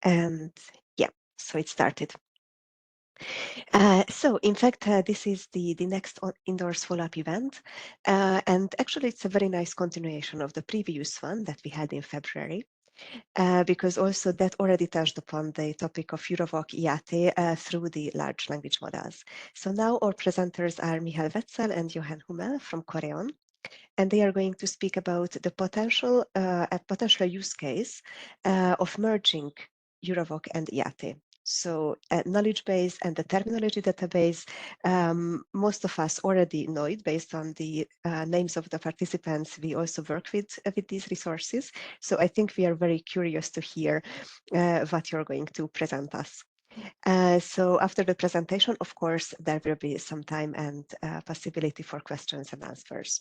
And yeah, so it started. So in fact, this is the next ENDORSE follow-up event. And actually, it's a very nice continuation of the previous one that we had in February. Because also that already touched upon the topic of EuroVoc IATE through the large language models. So now our presenters are Wetzel and Jochen Hummel from Coreon, and they are going to speak about the potential use case of merging EuroVoc and IATE. So knowledge base and the terminology database, most of us already know it based on the names of the participants. We also work with these resources. So I think we are very curious to hear what you're going to present us. So after the presentation, of course, there will be some time and possibility for questions and answers.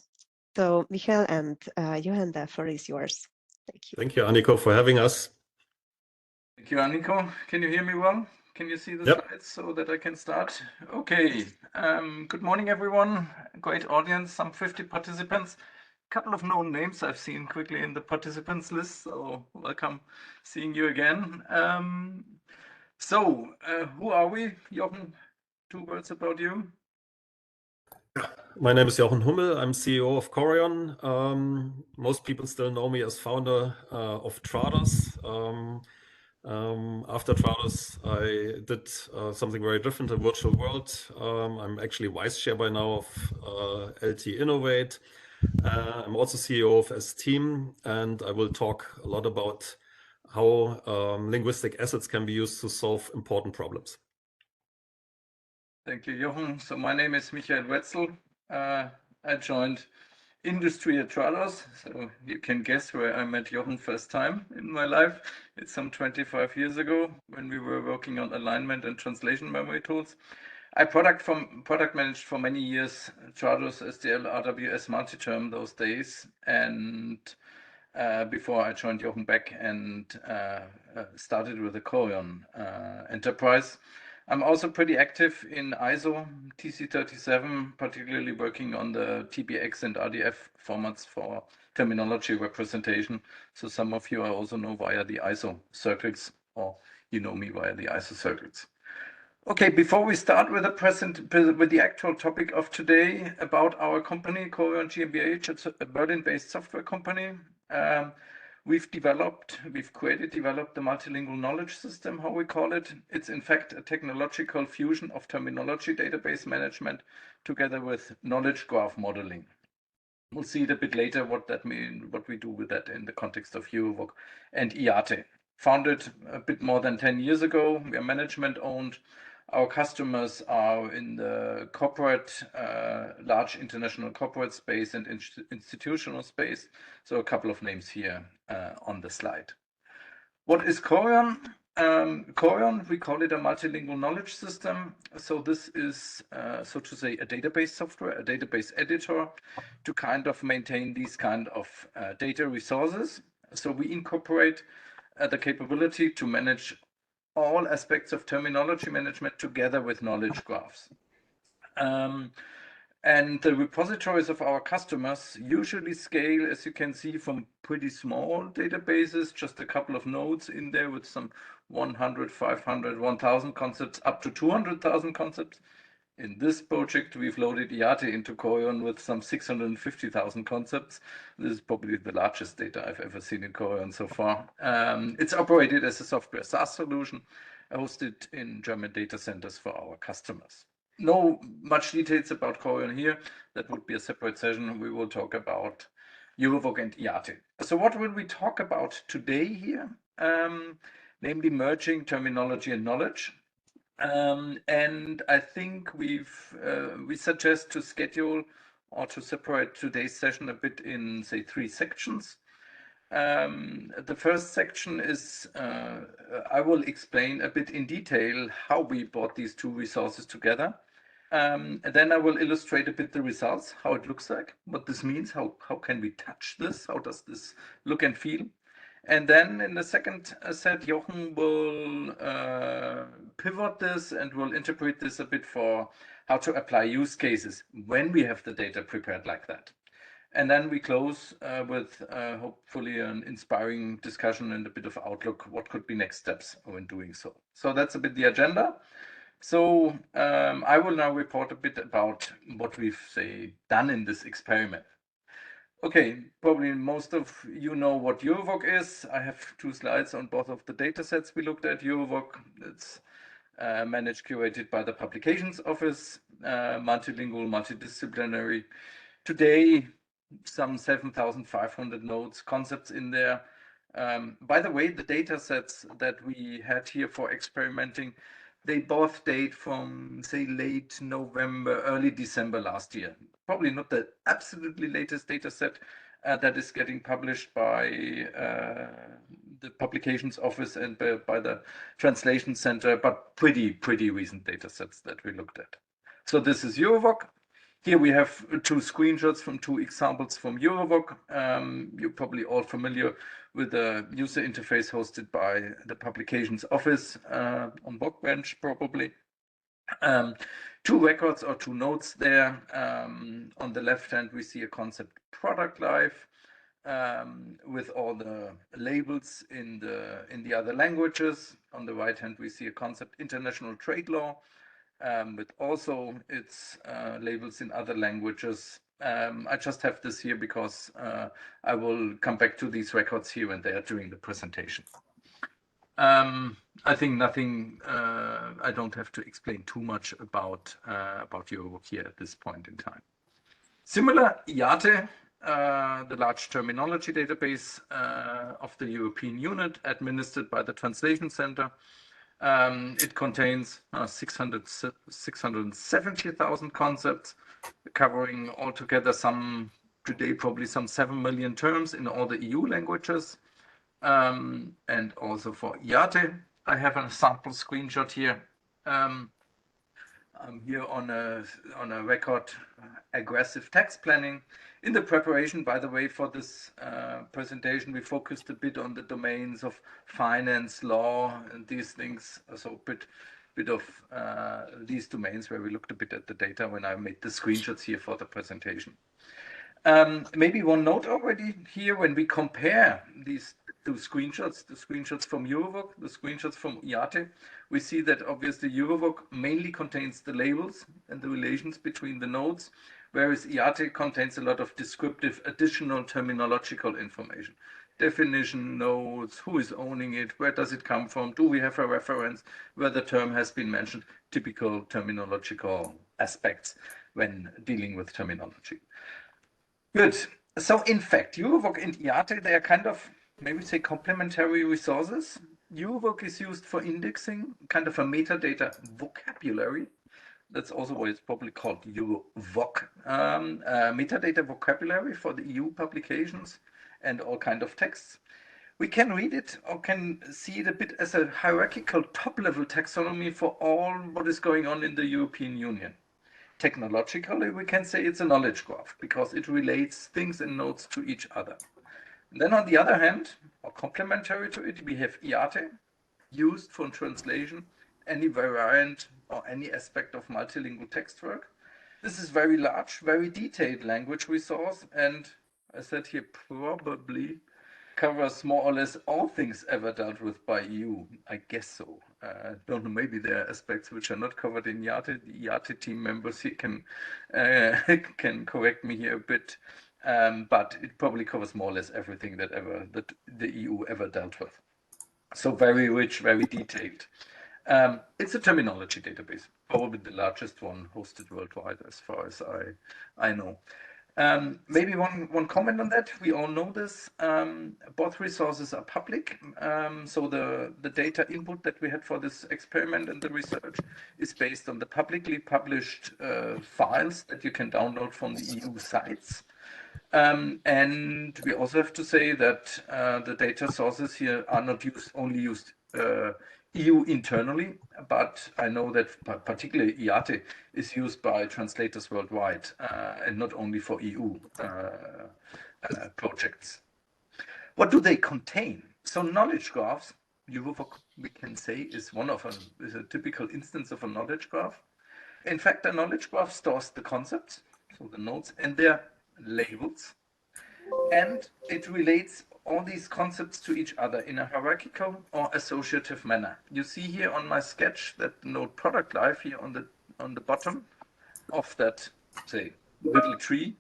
So Michael and Jochen, the floor is yours. Thank you. Thank you, Anniko, for having us. Thank you, Anniko. Can you hear me well? Can you see the slides so that I can start? Okay. Good morning, everyone. Great audience, some 50 participants. A couple of known names I've seen quickly in the participants list, so welcome seeing you again. Who are we? Jochen, 2 words about you. My name is Jochen Hummel. I'm CEO of Coreon. Most people still know me as founder of Traders. After Traders, I did something very different in virtual world. I'm actually vice chair by now of LT Innovate. I'm also CEO of S-Team, and I will talk a lot about how linguistic assets can be used to solve important problems. Thank you, Jochen. So my name is Wetzel. I joined industry at Traders, so you can guess where I met Jochen first time in my life. It's some 25 years ago when we were working on alignment and translation memory tools. I product managed for many years Traders, SDL, RWS, multi-term those days, and before I joined Jochen back and started with the Coreon enterprise. I'm also pretty active in ISO TC37, particularly working on the TBX and RDF formats for terminology representation. So some of you I also know via the ISO circuits, or you know me via the ISO circuits. Okay, before we start with the actual topic of today about our company, Coreon GmbH, it's a Berlin-based software company. We've developed the multilingual knowledge system, how we call it. It's in fact a technological fusion of terminology database management together with knowledge graph modeling. We'll see it a bit later what that means, what we do with that in the context of EuroVoc and IATE. Founded a bit more than 10 years ago. We are management owned. Our customers are in the corporate, large international corporate space and institutional space. So a couple of names here on the slide. What is Coreon? Coreon, we call it a multilingual knowledge system. So this is, so to say, a database software, a database editor to kind of maintain these kind of data resources. So we incorporate the capability to manage all aspects of terminology management together with knowledge graphs. And the repositories of our customers usually scale, as you can see, from pretty small databases, just a couple of nodes in there with some 100, 500, 1000 concepts up to 200,000 concepts. In this project, we've loaded IATE into Coreon with some 650,000 concepts. This is probably the largest data I've ever seen in Coreon so far. It's operated as a software SaaS solution, hosted in German data centers for our customers. No much details about Coreon here. That would be a separate session. We will talk about EuroVoc and IATE. So what will we talk about today here? Namely merging terminology and knowledge. And I think we suggest to schedule or to separate today's session a bit in, say, 3 sections. The first section is, I will explain a bit in detail how we brought these 2 resources together. And then I will illustrate a bit the results, how it looks like, what this means, how can we touch this, how does this look and feel. And then in the second set, Jochen will pivot this and will interpret this a bit for how to apply use cases when we have the data prepared like that. And then we close with hopefully an inspiring discussion and a bit of outlook, what could be next steps when doing so. So that's a bit the agenda. So I will now report a bit about what we've, say, done in this experiment. Okay, probably most of you know what EuroVoc is. I have 2 slides on both of the data sets we looked at. EuroVoc, it's managed, curated by the Publications Office, multilingual, multidisciplinary. Today, some 7,500 nodes, concepts in there. By the way, the data sets that we had here for experimenting, they both date from, say, late November, early December last year. Probably not the absolutely latest data set that is getting published by the Publications Office and by the Translation Center, but pretty recent data sets that we looked at. So this is EuroVoc. Here we have 2 screenshots from 2 examples from EuroVoc. You're probably all familiar with the user interface hosted by the Publications Office on Workbench, probably. 2 records or 2 nodes there. On the left hand, we see a concept product life with all the labels in the other languages. On the right hand, we see a concept international trade law with also its labels in other languages. I just have this here because I will come back to these records here and there during the presentation. I think nothing, I don't have to explain too much about EuroVoc here at this point in time. Similar, IATE, the large terminology database of the European Unit administered by the Translation Center. It contains 670,000 concepts, covering altogether today probably some 7 million terms in all the EU languages. And also for IATE, I have a sample screenshot here. I'm here on a record aggressive text planning. In the preparation, by the way, for this presentation, we focused a bit on the domains of finance, law, and these things. So a bit of these domains where we looked a bit at the data when I made the screenshots here for the presentation. Maybe one note already here, when we compare these 2 screenshots, the screenshots from EuroVoc, the screenshots from IATE, we see that obviously EuroVoc mainly contains the labels and the relations between the nodes, whereas IATE contains a lot of descriptive additional terminological information. Definition, nodes, who is owning it, where does it come from, do we have a reference, where the term has been mentioned, typical terminological aspects when dealing with terminology. Good. So in fact, EuroVoc and IATE, they are kind of, maybe say, complementary resources. EuroVoc is used for indexing, kind of a metadata vocabulary. That's also why it's probably called EuroVoc. Metadata vocabulary for the EU publications and all kind of texts. We can read it or can see it a bit as a hierarchical top-level taxonomy for all what is going on in the European Union. Technologically, we can say it's a knowledge graph because it relates things and nodes to each other. And then on the other hand, or complementary to it, we have IATE, used for translation, any variant or any aspect of multilingual text work. This is very large, very detailed language resource, and I said here probably covers more or less all things ever dealt with by EU. I guess so. Don't know, maybe there are aspects which are not covered in IATE. The IATE team members here can correct me here a bit, but it probably covers more or less everything that the EU ever dealt with. So very rich, very detailed. It's a terminology database, probably the largest one hosted worldwide as far as I know. Maybe one comment on that. We all know this. Both resources are public. So the data input that we had for this experiment and the research is based on the publicly published files that you can download from the EU sites. And we also have to say that the data sources here are not only used EU internally, but I know that particularly IATE is used by translators worldwide and not only for EU projects. What do they contain? So knowledge graphs, EuroVoc, we can say, is a typical instance of a knowledge graph. In fact, a knowledge graph stores the concepts, so the nodes, and their labels, and it relates all these concepts to each other in a hierarchical or associative manner. You see here on my sketch that the node product life here on the bottom of that, say, little tree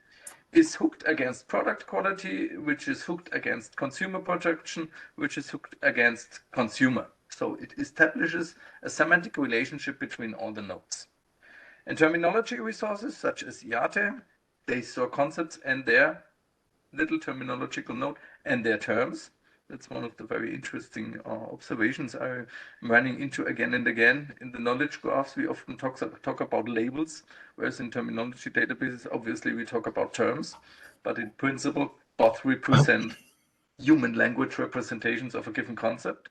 is hooked against product quality, which is hooked against consumer protection, which is hooked against consumer. So it establishes a semantic relationship between all the nodes. And terminology resources such as IATE, they store concepts and their little terminological node and their terms. That's one of the very interesting observations I'm running into again and again. In the knowledge graphs, we often talk about labels, whereas in terminology databases, obviously we talk about terms, but in principle, both represent human language representations of a given concept.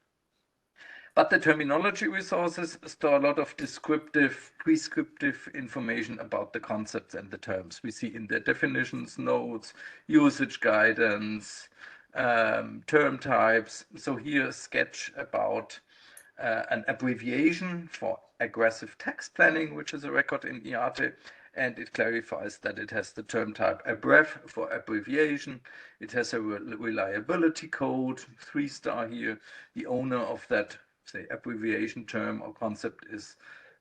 But the terminology resources store a lot of descriptive, prescriptive information about the concepts and the terms. We see in their definitions, notes, usage guidance, term types. So here a sketch about an abbreviation for aggressive text planning, which is a record in IATE, and it clarifies that it has the term type abbrev for abbreviation. It has a reliability code, 3-star here. The owner of that, say, abbreviation term or concept is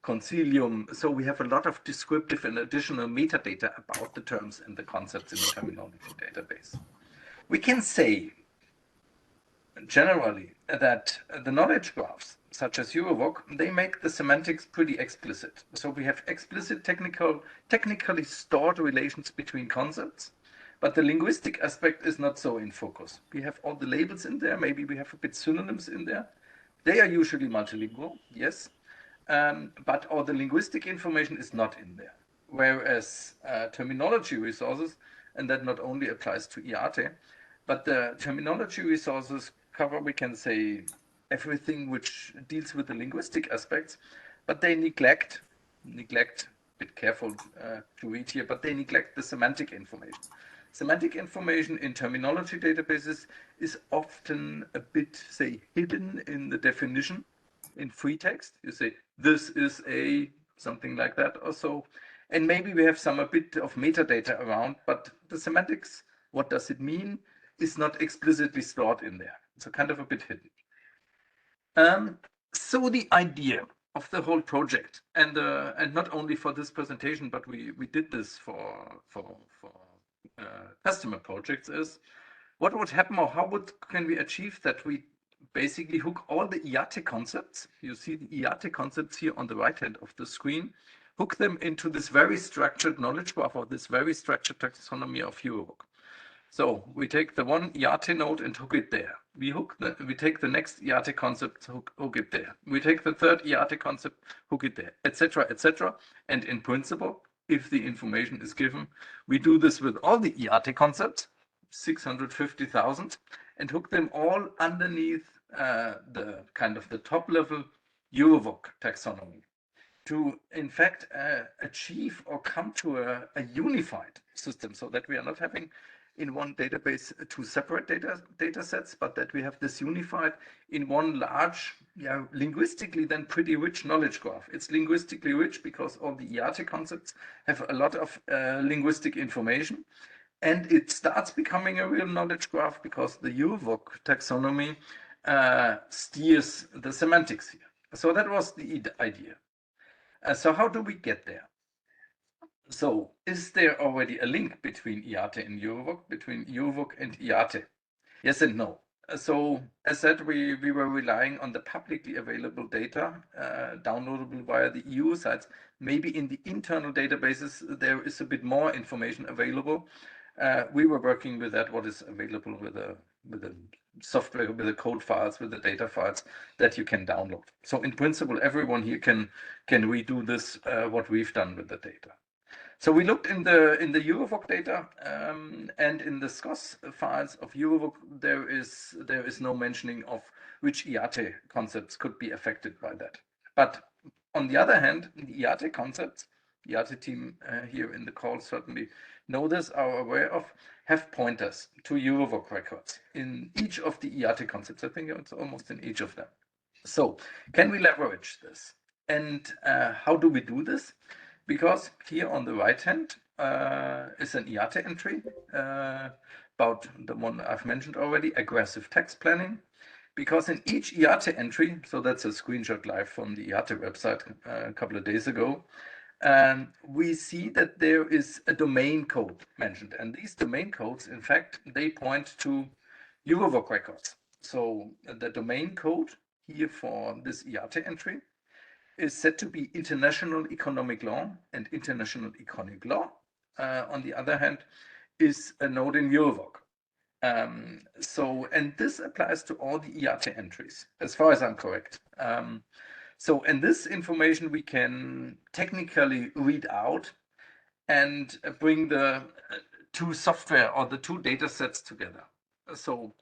Concilium. So we have a lot of descriptive and additional metadata about the terms and the concepts in the terminology database. We can say generally that the knowledge graphs, such as EuroVoc, they make the semantics pretty explicit. So we have explicit technically stored relations between concepts, but the linguistic aspect is not so in focus. We have all the labels in there, maybe we have a bit synonyms in there. They are usually multilingual, yes, but all the linguistic information is not in there. Whereas terminology resources, and that not only applies to IATE, but the terminology resources cover, we can say, everything which deals with the linguistic aspects, but they neglect, a bit careful to read here, but they neglect the semantic information. Semantic information in terminology databases is often a bit, say, hidden in the definition in free text. You say, this is a something like that or so. And maybe we have a bit of metadata around, but the semantics, what does it mean, is not explicitly stored in there. So kind of a bit hidden. So the idea of the whole project, and not only for this presentation, but we did this for customer projects, is what would happen, or how can we achieve that we basically hook all the IATE concepts. You see the IATE concepts here on the right hand of the screen, hook them into this very structured knowledge graph, or this very structured taxonomy of EuroVoc. So we take the one IATE node and hook it there. We take the next IATE concept, hook it there. We take the third IATE concept, hook it there, etc., etc. And in principle, if the information is given, we do this with all the IATE concepts, 650,000, and hook them all underneath the kind of the top level EuroVoc taxonomy to, in fact, achieve or come to a unified system, so that we are not having in one database two separate data sets, but that we have this unified in one large, linguistically then pretty rich knowledge graph. It's linguistically rich because all the IATE concepts have a lot of linguistic information, and it starts becoming a real knowledge graph because the EuroVoc taxonomy steers the semantics here. So that was the idea. So how do we get there? So is there already a link between IATE and EuroVoc, between EuroVoc and IATE? Yes and no. So as said, we were relying on the publicly available data downloadable via the EU sites. Maybe in the internal databases, there is a bit more information available. We were working with that, what is available with the software, with the code files, with the data files that you can download. So in principle, everyone here can redo this, what we've done with the data. So we looked in the EuroVoc data, and in the SCOS files of EuroVoc, there is no mentioning of which IATE concepts could be affected by that. But on the other hand, the IATE concepts, the IATE team here in the call certainly know this, are aware of, have pointers to EuroVoc records in each of the IATE concepts. I think it's almost in each of them. So can we leverage this? And how do we do this? Because here on the right hand is an IATE entry about the one I've mentioned already, aggressive text planning. Because in each IATE entry, so that's a screenshot live from the IATE website a couple of days ago, we see that there is a domain code mentioned. And these domain codes, in fact, they point to EuroVoc records. So the domain code here for this IATE entry is said to be international economic law, and international economic law, on the other hand, is a node in EuroVoc. And this applies to all the IATE entries, as far as I'm correct. And this information we can technically read out and bring the two software or the two data sets together. So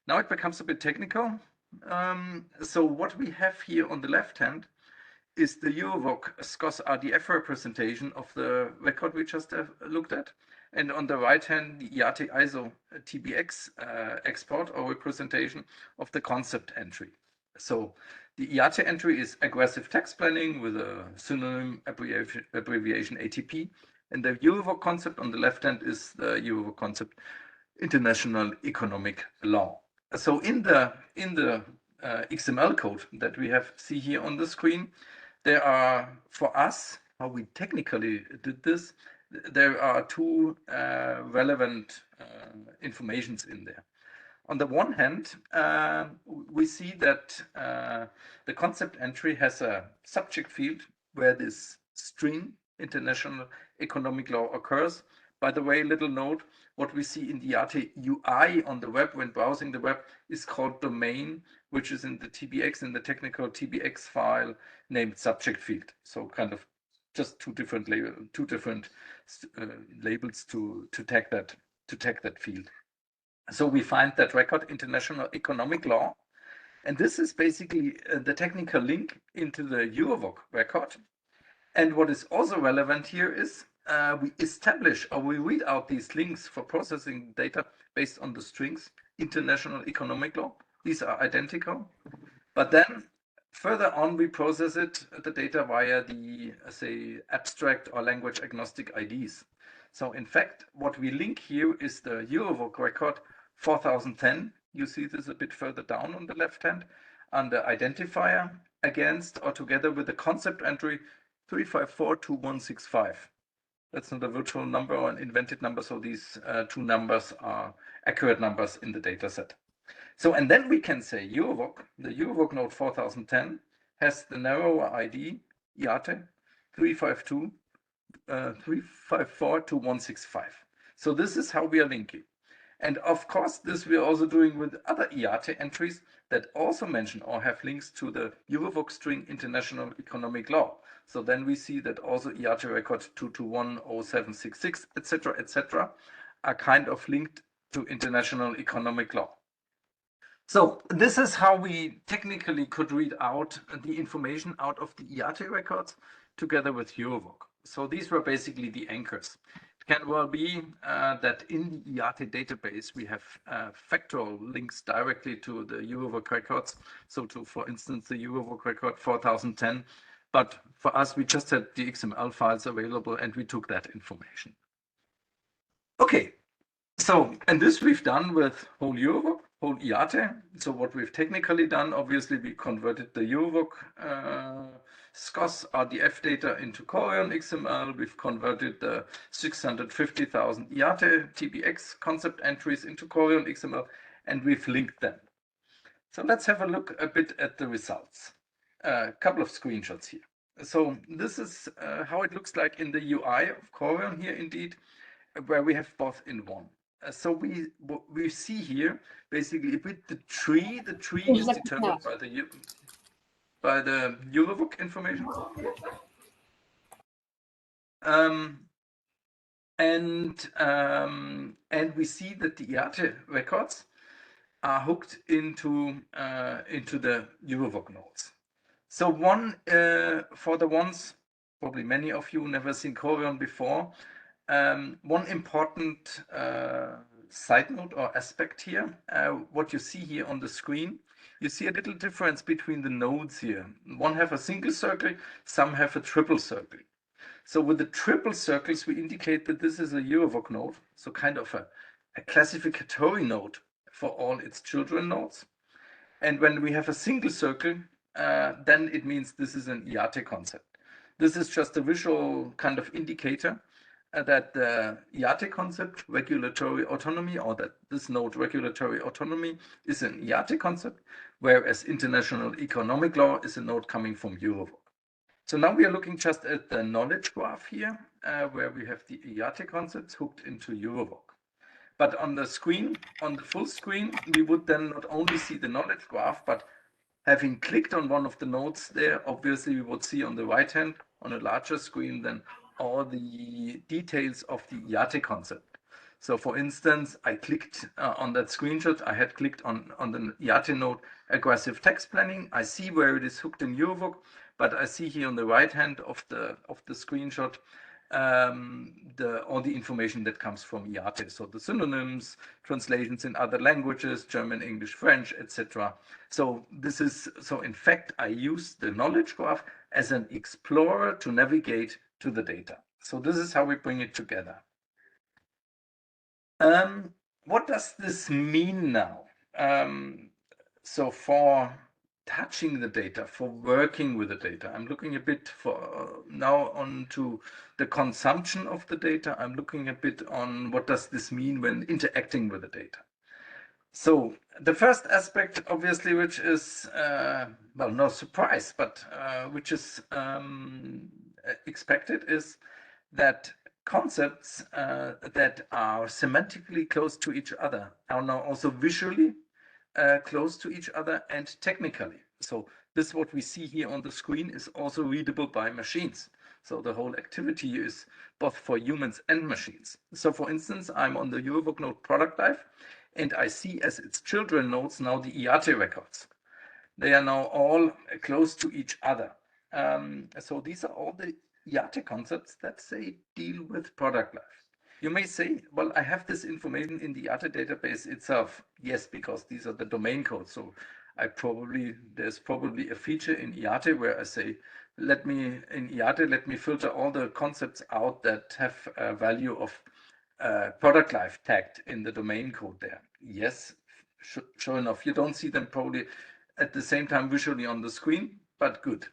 now it becomes a bit technical. So what we have here on the left hand is the EuroVoc SCOS RDF representation of the record we just looked at. And on the right hand, the IATE ISO TBX export or representation of the concept entry. So the IATE entry is aggressive text planning with a synonym abbreviation ATP. And the EuroVoc concept on the left hand is the EuroVoc concept international economic law. So in the XML code that we see here on the screen, there are, for us, how we technically did this, there are two relevant informations in there. On the one hand, we see that the concept entry has a subject field where this string, international economic law, occurs. By the way, little note, what we see in the IATE UI on the web when browsing the web is called domain, which is in the TBX, in the technical TBX file named subject field. So kind of just two different labels to tag that field. So we find that record international economic law, and this is basically the technical link into the EuroVoc record. And what is also relevant here is we establish or we read out these links for processing data based on the strings international economic law. These are identical, but then further on we process the data via the say abstract or language agnostic IDs. So in fact, what we link here is the EuroVoc record 4010. You see this a bit further down on the left hand under identifier against or together with the concept entry 3542165. That's not a virtual number or an invented number, so these two numbers are accurate numbers in the data set. So, and then we can say EuroVoc, the EuroVoc node 4010 has the narrower ID IATE 3542165. So this is how we are linking. And of course, this we are also doing with other IATE entries that also mention or have links to the EuroVoc string international economic law. So then we see that also IATE record 2210766, etc., are kind of linked to international economic law. So this is how we technically could read out the information out of the IATE records together with EuroVoc. So these were basically the anchors. It can well be that in the IATE database we have factual links directly to the EuroVoc records. So to, for instance, the EuroVoc record 4010. But for us, we just had the XML files available and we took that information. Okay, so, and this we've done with whole EuroVoc, whole IATE. So what we've technically done, obviously, we converted the EuroVoc SCOS RDF data into Coreon XML. We've converted the 650,000 IATE TBX concept entries into Coreon XML, and we've linked them. So let's have a look a bit at the results. A couple of screenshots here. So this is how it looks like in the UI of Coreon here, indeed, where we have both in one. So we see here basically a bit the tree. The tree is determined by the EuroVoc information. And we see that the IATE records are hooked into the EuroVoc nodes. So one for the ones, probably many of you never seen Coreon before, one important side note or aspect here, what you see here on the screen, you see a little difference between the nodes here. One have a single circle, some have a triple circle. So with the triple circles, we indicate that this is a EuroVoc node, so kind of a a classificatory node for all its children nodes. And when we have a single circle, then it means this is an IATE concept. This is just a visual kind of indicator that the IATE concept, regulatory autonomy, or that this node regulatory autonomy is an IATE concept, whereas international economic law is a node coming from EuroVoc. So now we are looking just at the knowledge graph here, where we have the IATE concepts hooked into EuroVoc. But on the screen, on the full screen, we would then not only see the knowledge graph, but having clicked on one of the nodes there, obviously we would see on the right hand, on a larger screen, then all the details of the IATE concept. So for instance, I clicked on that screenshot, I had clicked on the IATE node, aggressive text planning. I see where it is hooked in EuroVoc, but I see here on the right hand of the screenshot all the information that comes from IATE. So the synonyms, translations in other languages, German, English, French, etc. So this is, so in fact, I use the knowledge graph as an explorer to navigate to the data. So this is how we bring it together. What does this mean now? So for touching the data, for working with the data, I'm looking a bit for now on to the consumption of the data. I'm looking a bit on what does this mean when interacting with the data. So the first aspect, obviously, which is, well, no surprise, but which is expected, is that concepts that are semantically close to each other are now also visually close to each other and technically. So this, what we see here on the screen, is also readable by machines. So the whole activity is both for humans and machines. So for instance, I'm on the EuroVoc node product life, and I see as its children nodes now the IATE records. They are now all close to each other. So these are all the IATE concepts that say deal with product life. You may say, well, I have this information in the IATE database itself. Yes, because these are the domain codes. So there's probably a feature in IATE where I say, let me filter all the concepts out that have a value of product life tagged in the domain code there. Yes, sure enough, you don't see them probably at the same time visually on the screen, but good.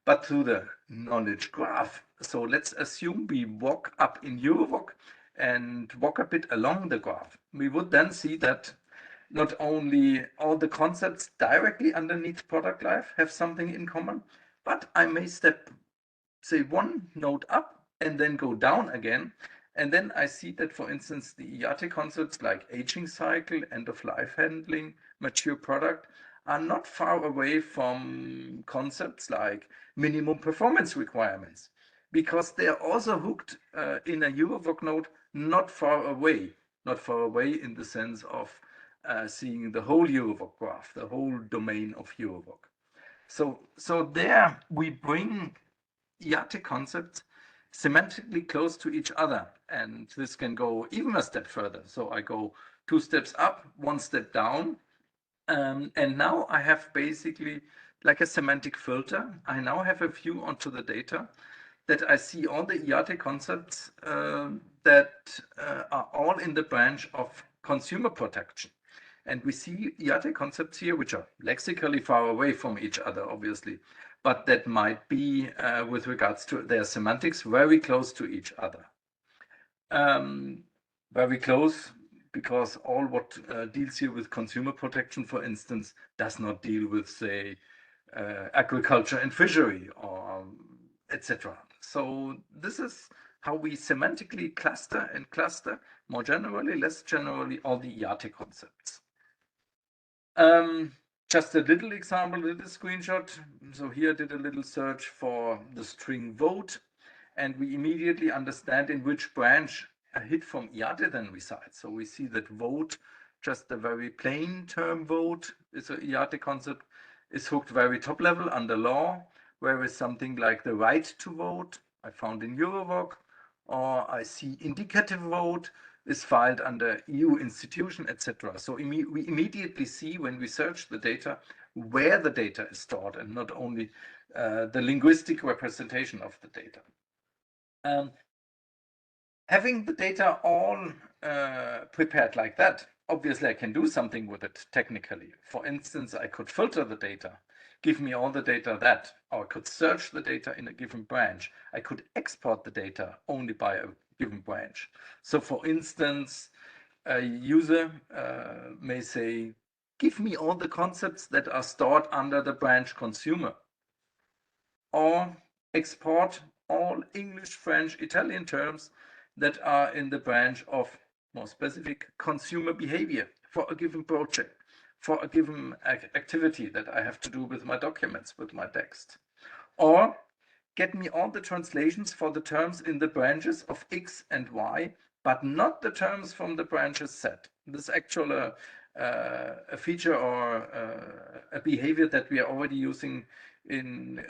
But through the knowledge graph, so let's assume we walk up in EuroVoc and walk a bit along the graph. We would then see that not only all the concepts directly underneath product life have something in common, but I may step, say, one node up and then go down again. And then I see that, for instance, the IATE concepts like aging cycle, end of life handling, mature product are not far away from concepts like minimum performance requirements, because they are also hooked in a EuroVoc node not far away in the sense of seeing the whole EuroVoc graph, the whole domain of EuroVoc. So there we bring IATE concepts semantically close to each other, and this can go even a step further. So I go 2 steps up, 1 step down, and now I have basically like a semantic filter. I now have a view onto the data that I see all the IATE concepts that are all in the branch of consumer protection. And we see IATE concepts here, which are lexically far away from each other, obviously, but that might be, with regards to their semantics, very close to each other. Very close, because all what deals here with consumer protection, for instance, does not deal with, say, agriculture and fishery, or etc. So this is how we semantically cluster and cluster, more generally, less generally, all the IATE concepts. Just a little example, a little screenshot. So here I did a little search for the string vote, and we immediately understand in which branch a hit from IATE then resides. So we see that vote, just the very plain term vote, is a IATE concept, is hooked very top level under law, whereas something like the right to vote I found in EuroVoc, or I see indicative vote is filed under EU institution, etc. So we immediately see when we search the data where the data is stored, and not only the linguistic representation of the data. Having the data all prepared like that, obviously I can do something with it technically. For instance, I could filter the data, give me all the data that, or I could search the data in a given branch. I could export the data only by a given branch. So for instance, a user may say, give me all the concepts that are stored under the branch consumer, or export all English, French, Italian terms that are in the branch of more specific consumer behavior for a given project, for a given activity that I have to do with my documents, with my text. Or get me all the translations for the terms in the branches of X and Y, but not the terms from the branches Z. This is actually a feature or a behavior that we are already using in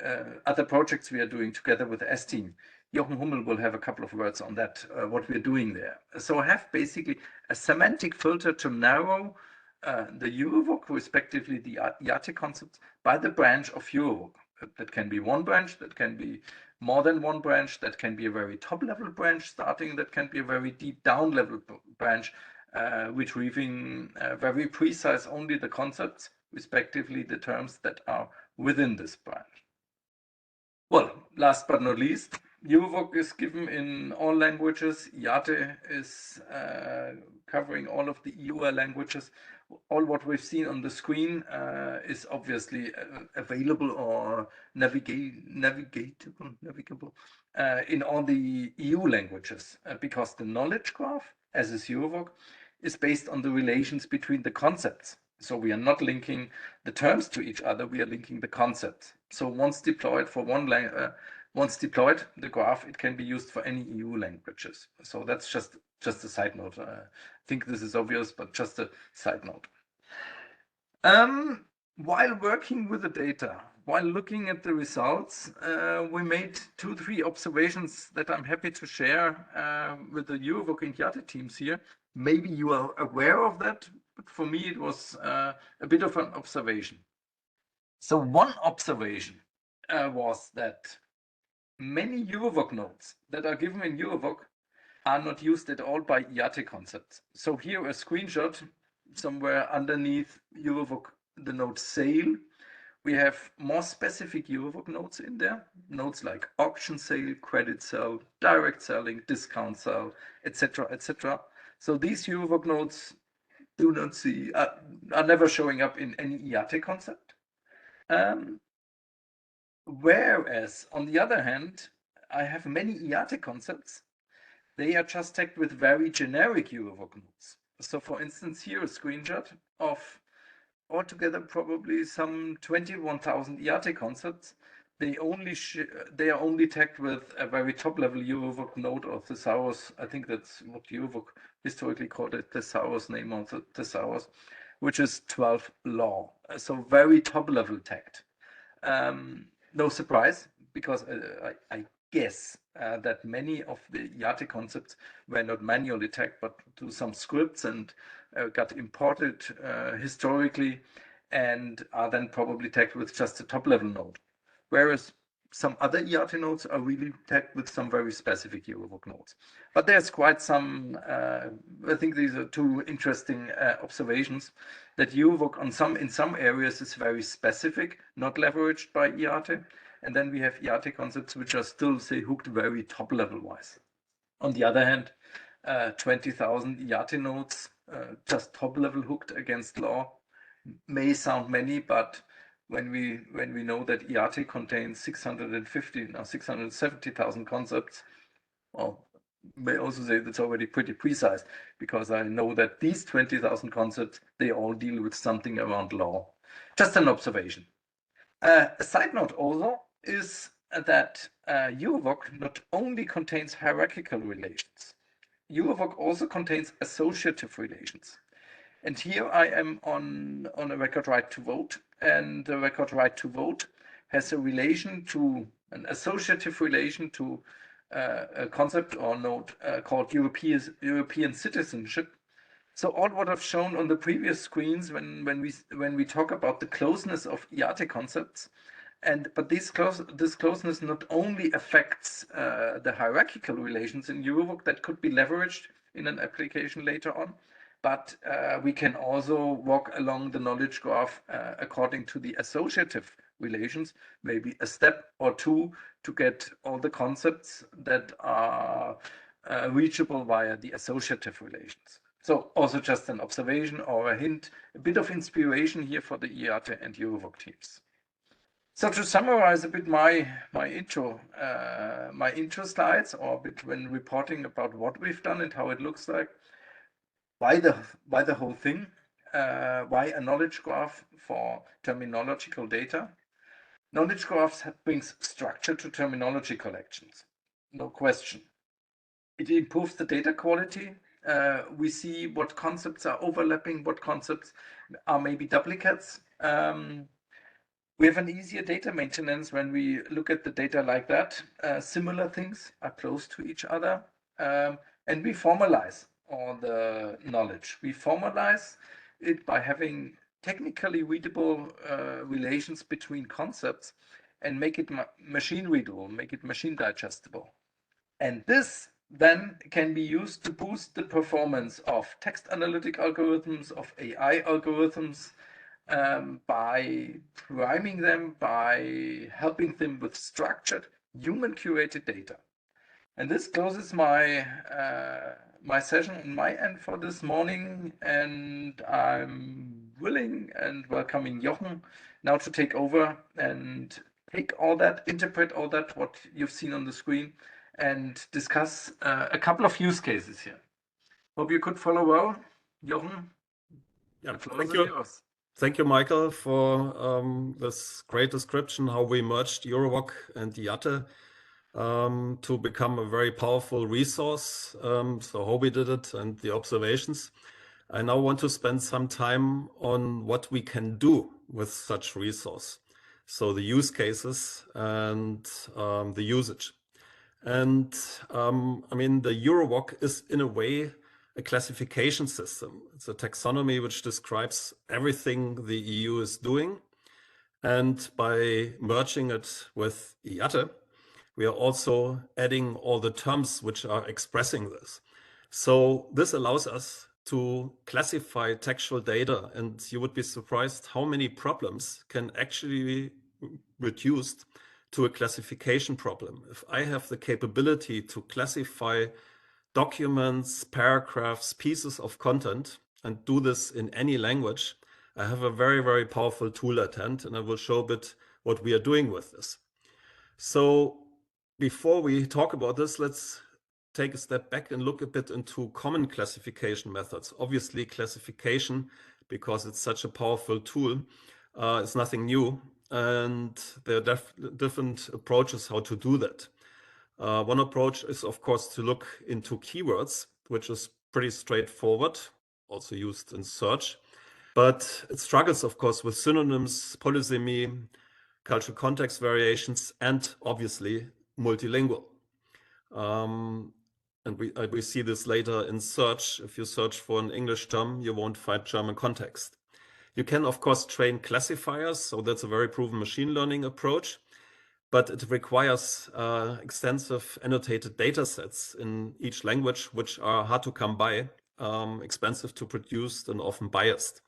other projects we are doing together with the S-team. Jochen Hummel will have a couple of words on that, what we're doing there. So I have basically a semantic filter to narrow the EuroVoc, respectively the IATE concepts, by the branch of EuroVoc. That can be one branch, that can be more than one branch, that can be a very top-level branch starting, that can be a very deep down-level branch, retrieving very precise only the concepts, respectively the terms that are within this branch. Well, last but not least, EuroVoc is given in all languages. IATE is covering all of the EU languages. All what we've seen on the screen is obviously available or navigable in all the EU languages because the knowledge graph, as is EuroVoc, is based on the relations between the concepts. So we are not linking the terms to each other, we are linking the concepts. So once deployed for once deployed, the graph, it can be used for any EU languages. So that's just a side note. I think this is obvious, but just a side note. While working with the data, while looking at the results, we made 2-3 observations that I'm happy to share with the EuroVoc and IATE teams here. Maybe you are aware of that, but for me it was a bit of an observation. So one observation was that many EuroVoc nodes that are given in EuroVoc are not used at all by IATE concepts. So here a screenshot somewhere underneath EuroVoc, the node sale. We have more specific EuroVoc nodes in there, nodes like auction sale, credit sale, direct selling, discount sale, etc., etc. So these EuroVoc nodes do not see, are never showing up in any IATE concept. Whereas, on the other hand, I have many IATE concepts. They are just tagged with very generic EuroVoc nodes. So for instance, here a screenshot of altogether probably some 21,000 IATE concepts. They are only tagged with a very top-level EuroVoc node or thesaurus. I think that's what EuroVoc historically called it, thesaurus, name of the thesaurus, which is 12 law. So very top-level tagged. No surprise, because I guess that many of the IATE concepts were not manually tagged, but to some scripts and got imported historically and are then probably tagged with just a top-level node. Whereas some other IATE nodes are really tagged with some very specific EuroVoc nodes. But there's quite some, I think these are 2 interesting observations, that EuroVoc in some areas is very specific, not leveraged by IATE. And then we have IATE concepts which are still, say, hooked very top level wise. On the other hand, 20,000 IATE nodes just top level hooked against law may sound many, but when we know that IATE contains 650 or 670,000 concepts, well, may also say that's already pretty precise, because I know that these 20,000 concepts, they all deal with something around law. Just an observation. A side note also is that EuroVoc not only contains hierarchical relations, EuroVoc also contains associative relations. And here I am on a record right to vote, and the record right to vote has a relation to an associative relation to a concept or node called European citizenship. So all what I've shown on the previous screens when we talk about the closeness of IATE concepts, But this closeness not only affects the hierarchical relations in EuroVoc that could be leveraged in an application later on, but we can also walk along the knowledge graph according to the associative relations, maybe a step or two to get all the concepts that are reachable via the associative relations. So also just an observation or a hint, a bit of inspiration here for the IATE and EuroVoc teams. So to summarize a bit my intro slides, or a bit when reporting about what we've done and how it looks like. Why the whole thing? Why a knowledge graph for terminological data? Knowledge graphs brings structure to terminology collections, no question. It improves the data quality. We see what concepts are overlapping, what concepts are maybe duplicates. We have an easier data maintenance when we look at the data like that. Similar things are close to each other. And we formalize all the knowledge. We formalize it by having technically readable relations between concepts and make it machine readable, make it machine digestible. And this then can be used to boost the performance of text analytic algorithms, of AI algorithms, by priming them, by helping them with structured human curated data. And this closes my my session on my end for this morning, and I'm willing and welcoming Jochen now to take over and take all that, interpret all that what you've seen on the screen, and discuss a couple of use cases here. Hope you could follow well, Jochen. Yeah, the floor thank is you. yours. Thank you, Michael, for this great description, how we merged EuroVoc and IATE to become a very powerful resource. So how we did it and the observations. I now want to spend some time on what we can do with such resource. So the use cases and the usage. And I mean, the EuroVoc is in a way a classification system. It's a taxonomy which describes everything the EU is doing. And by merging it with IATE, we are also adding all the terms which are expressing this. So this allows us to classify textual data, and you would be surprised how many problems can actually be reduced to a classification problem. If I have the capability to classify documents, paragraphs, pieces of content, and do this in any language, I have a very, very powerful tool at hand, and I will show a bit what we are doing with this. So before we talk about this, let's take a step back and look a bit into common classification methods. Obviously, classification, because it's such a powerful tool, is nothing new, and there are different approaches how to do that. One approach is, of course, to look into keywords, which is pretty straightforward, also used in search. But it struggles, of course, with synonyms, polysemy, cultural context variations, and obviously multilingual. And we see this later in search. If you search for an English term, you won't find German context. You can, of course, train classifiers, so that's a very proven machine learning approach, but it requires extensive annotated data sets in each language, which are hard to come by, expensive to produce, and often biased.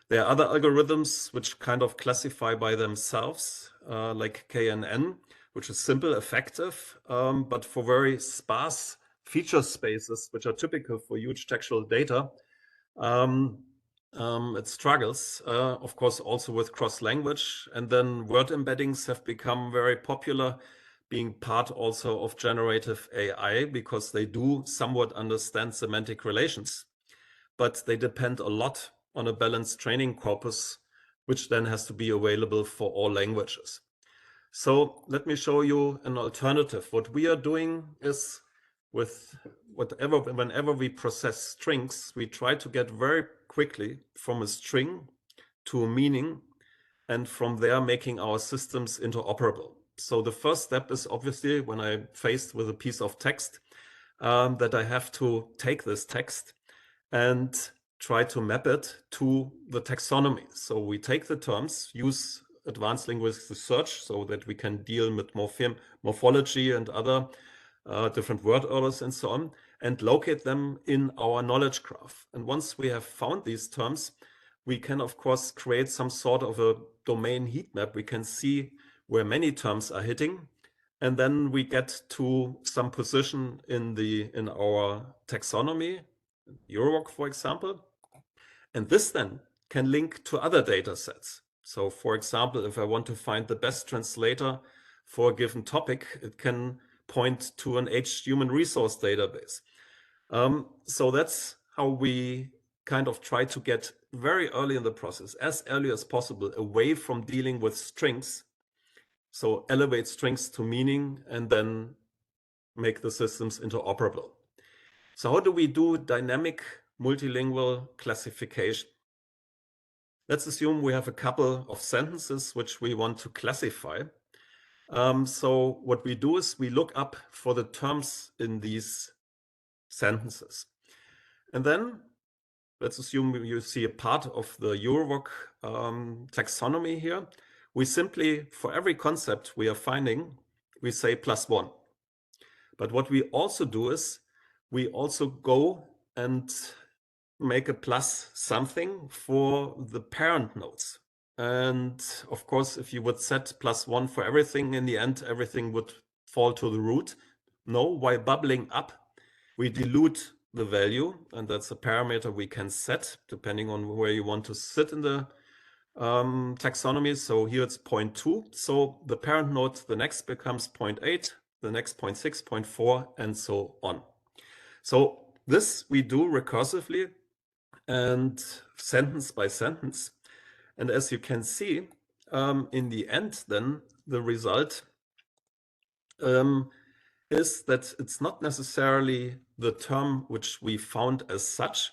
There are other algorithms which kind of classify by themselves, like KNN, which is simple, effective, but for very sparse feature spaces, which are typical for huge textual data, it struggles, of course, also with cross-language. And then word embeddings have become very popular, being part also of generative AI, because they do somewhat understand semantic relations, but they depend a lot on a balanced training corpus, which then has to be available for all languages. So let me show you an alternative. What we are doing is whenever we process strings, we try to get very quickly from a string to a meaning, and from there making our systems interoperable. So the first step is obviously when I'm faced with a piece of text, that I have to take this text and try to map it to the taxonomy. So we take the terms, use advanced linguistic search so that we can deal with morphology and other different word orders and so on, and locate them in our knowledge graph. And once we have found these terms, we can, of course, create some sort of a domain heat map. We can see where many terms are hitting, and then we get to some position in our taxonomy, EuroVoc, for example. And this then can link to other data sets. So, for example, if I want to find the best translator for a given topic, it can point to an human resource database. So that's how we kind of try to get very early in the process, as early as possible, away from dealing with strings. So elevate strings to meaning and then make the systems interoperable. So how do we do dynamic multilingual classification? Let's assume we have a couple of sentences which we want to classify. So what we do is we look up for the terms in these sentences. And then let's assume you see a part of the EuroVoc taxonomy here. We simply, for every concept we are finding, we say +1. But what we also do is we also go and make a plus something for the parent nodes. And of course, if you would set +1 for everything, in the end, everything would fall to the root. No, while bubbling up, we dilute the value, and that's a parameter we can set depending on where you want to sit in the taxonomy. So here it's 0.2. So the parent node, the next becomes 0.8, the next 0.6, 0.4, and so on. So this we do recursively and sentence by sentence. And as you can see, in the end, then the result is that it's not necessarily the term which we found as such,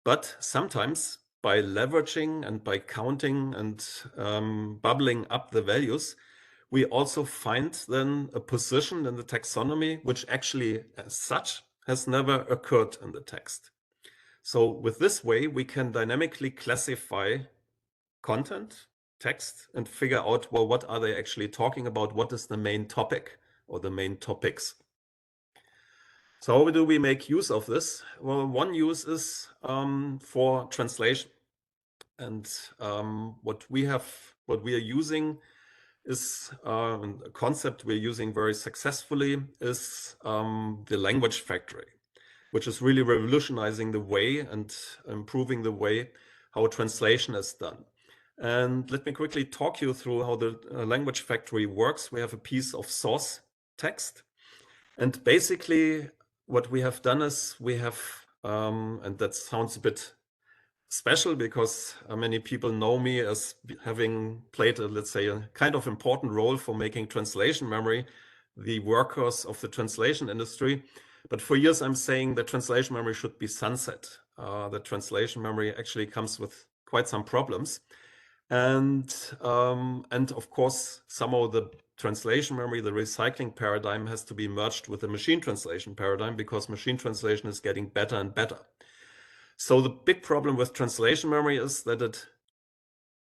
but sometimes by leveraging and by counting and bubbling up the values, we also find then a position in the taxonomy which actually as such has never occurred in the text. So with this way, we can dynamically classify content, text, and figure out, well, what are they actually talking about? What is the main topic or the main topics? So how do we make use of this? Well, one use is for translation. And what we are using is a concept we're using very successfully is the language factory, which is really revolutionizing the way and improving the way how translation is done. And let me quickly talk you through how the language factory works. We have a piece of source text. And basically what we have done is we have, and that sounds a bit special because many people know me as having played, let's say, a kind of important role for making translation memory the workhorse of the translation industry. But for years, I'm saying that translation memory should be sunset. The translation memory actually comes with quite some problems. And of course, somehow the translation memory, the recycling paradigm has to be merged with the machine translation paradigm because machine translation is getting better and better. So the big problem with translation memory is that it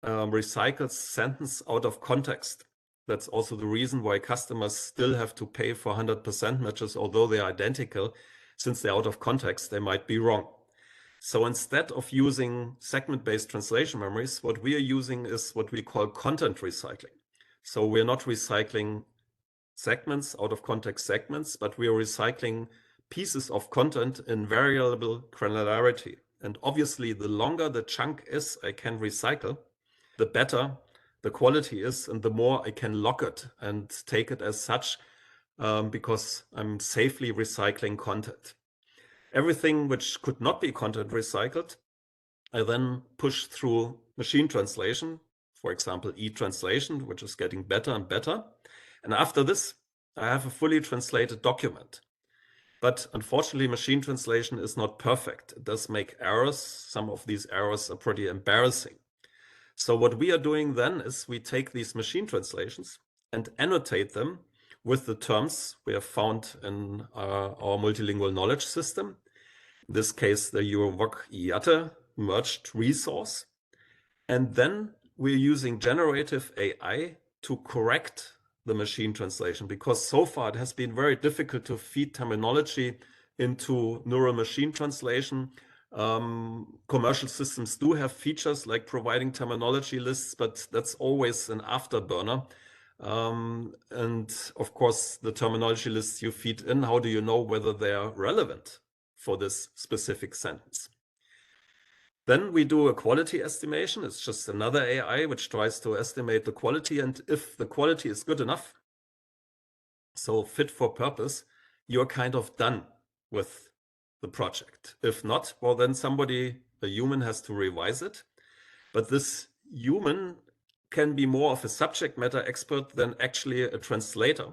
recycles sentence out of context. That's also the reason why customers still have to pay for 100% matches, although they're identical. Since they're out of context, they might be wrong. So instead of using segment-based translation memories, what we are using is what we call content recycling. So we're not recycling segments, out of context segments, but we are recycling pieces of content in variable granularity. And obviously, the longer the chunk is I can recycle, the better the quality is and the more I can lock it and take it as such because I'm safely recycling content. Everything which could not be content recycled, I then push through machine translation, for example, e-translation, which is getting better and better. And after this, I have a fully translated document. But unfortunately, machine translation is not perfect. It does make errors. Some of these errors are pretty embarrassing. So what we are doing then is we take these machine translations and annotate them with the terms we have found in our multilingual knowledge system. In this case, the EuroVoc IATE merged resource. And then we're using generative AI to correct the machine translation, because so far it has been very difficult to feed terminology into neural machine translation. Commercial systems do have features like providing terminology lists, but that's always an afterburner. And of course, the terminology lists you feed in, how do you know whether they are relevant for this specific sentence? Then we do a quality estimation. It's just another AI which tries to estimate the quality, and if the quality is good enough, so fit for purpose, you're kind of done with the project. If not, well, then a human has to revise it. But this human can be more of a subject matter expert than actually a translator.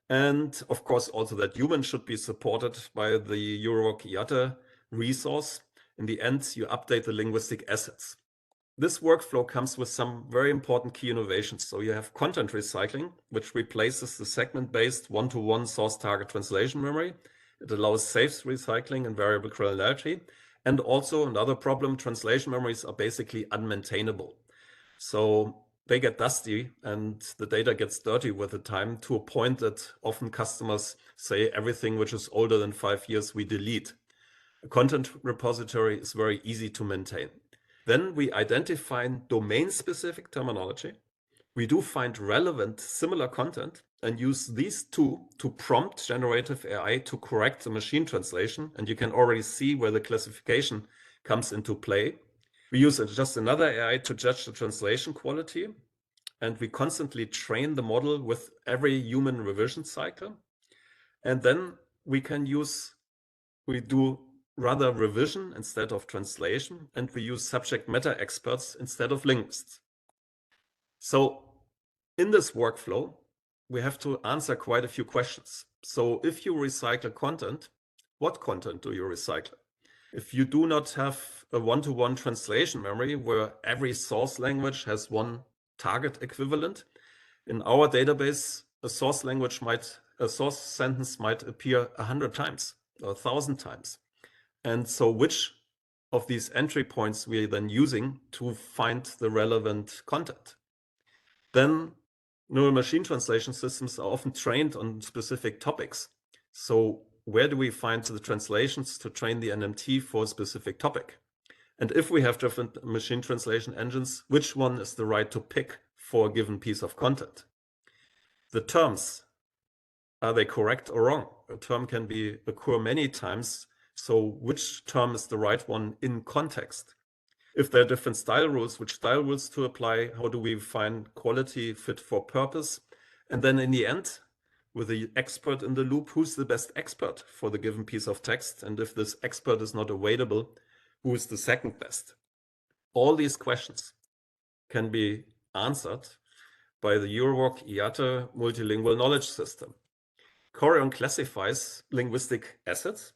And of course, also that human should be supported by the EuroVoc IATE resource. In the end, you update the linguistic assets. This workflow comes with some very important key innovations. So you have content recycling, which replaces the segment-based one-to-one source target translation memory. It allows safe recycling and variable granularity. And also another problem, translation memories are basically unmaintainable. So they get dusty and the data gets dirty with the time, to a point that often customers say everything which is older than 5 years we delete. A content repository is very easy to maintain. Then we identify domain-specific terminology. We do find relevant similar content and use these two to prompt generative AI to correct the machine translation. And you can already see where the classification comes into play. We use just another AI to judge the translation quality. And we constantly train the model with every human revision cycle. And then we do rather revision instead of translation, and we use subject matter experts instead of linguists. So in this workflow, we have to answer quite a few questions. So if you recycle content, what content do you recycle? If you do not have a one-to-one translation memory where every source language has one target equivalent, in our database, a source sentence might appear 100 times or 1,000 times. And so which of these entry points we're then using to find the relevant content? Then neural machine translation systems are often trained on specific topics. So where do we find the translations to train the NMT for a specific topic? And if we have different machine translation engines, which one is the right to pick for a given piece of content? The terms, are they correct or wrong? A term can occur many times. So which term is the right one in context? If there are different style rules, which style rules to apply? How do we find quality fit for purpose? And then in the end, with the expert in the loop, who's the best expert for the given piece of text? And if this expert is not available, who is the second best? All these questions can be answered by the EuroVoc IATE multilingual knowledge system. Coreon classifies linguistic assets,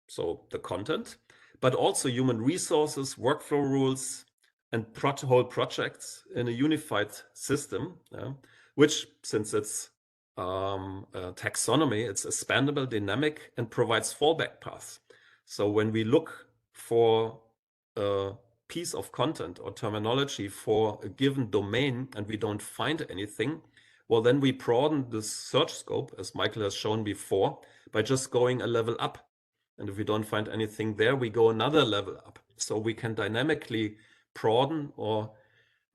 so the content, but also human resources, workflow rules, and whole projects in a unified system, which, since it's taxonomy, it's expandable, dynamic, and provides fallback paths. So when we look for a piece of content or terminology for a given domain and we don't find anything, well, then we broaden the search scope, as Michael has shown before, by just going a level up. And if we don't find anything there, we go another level up. So we can dynamically broaden or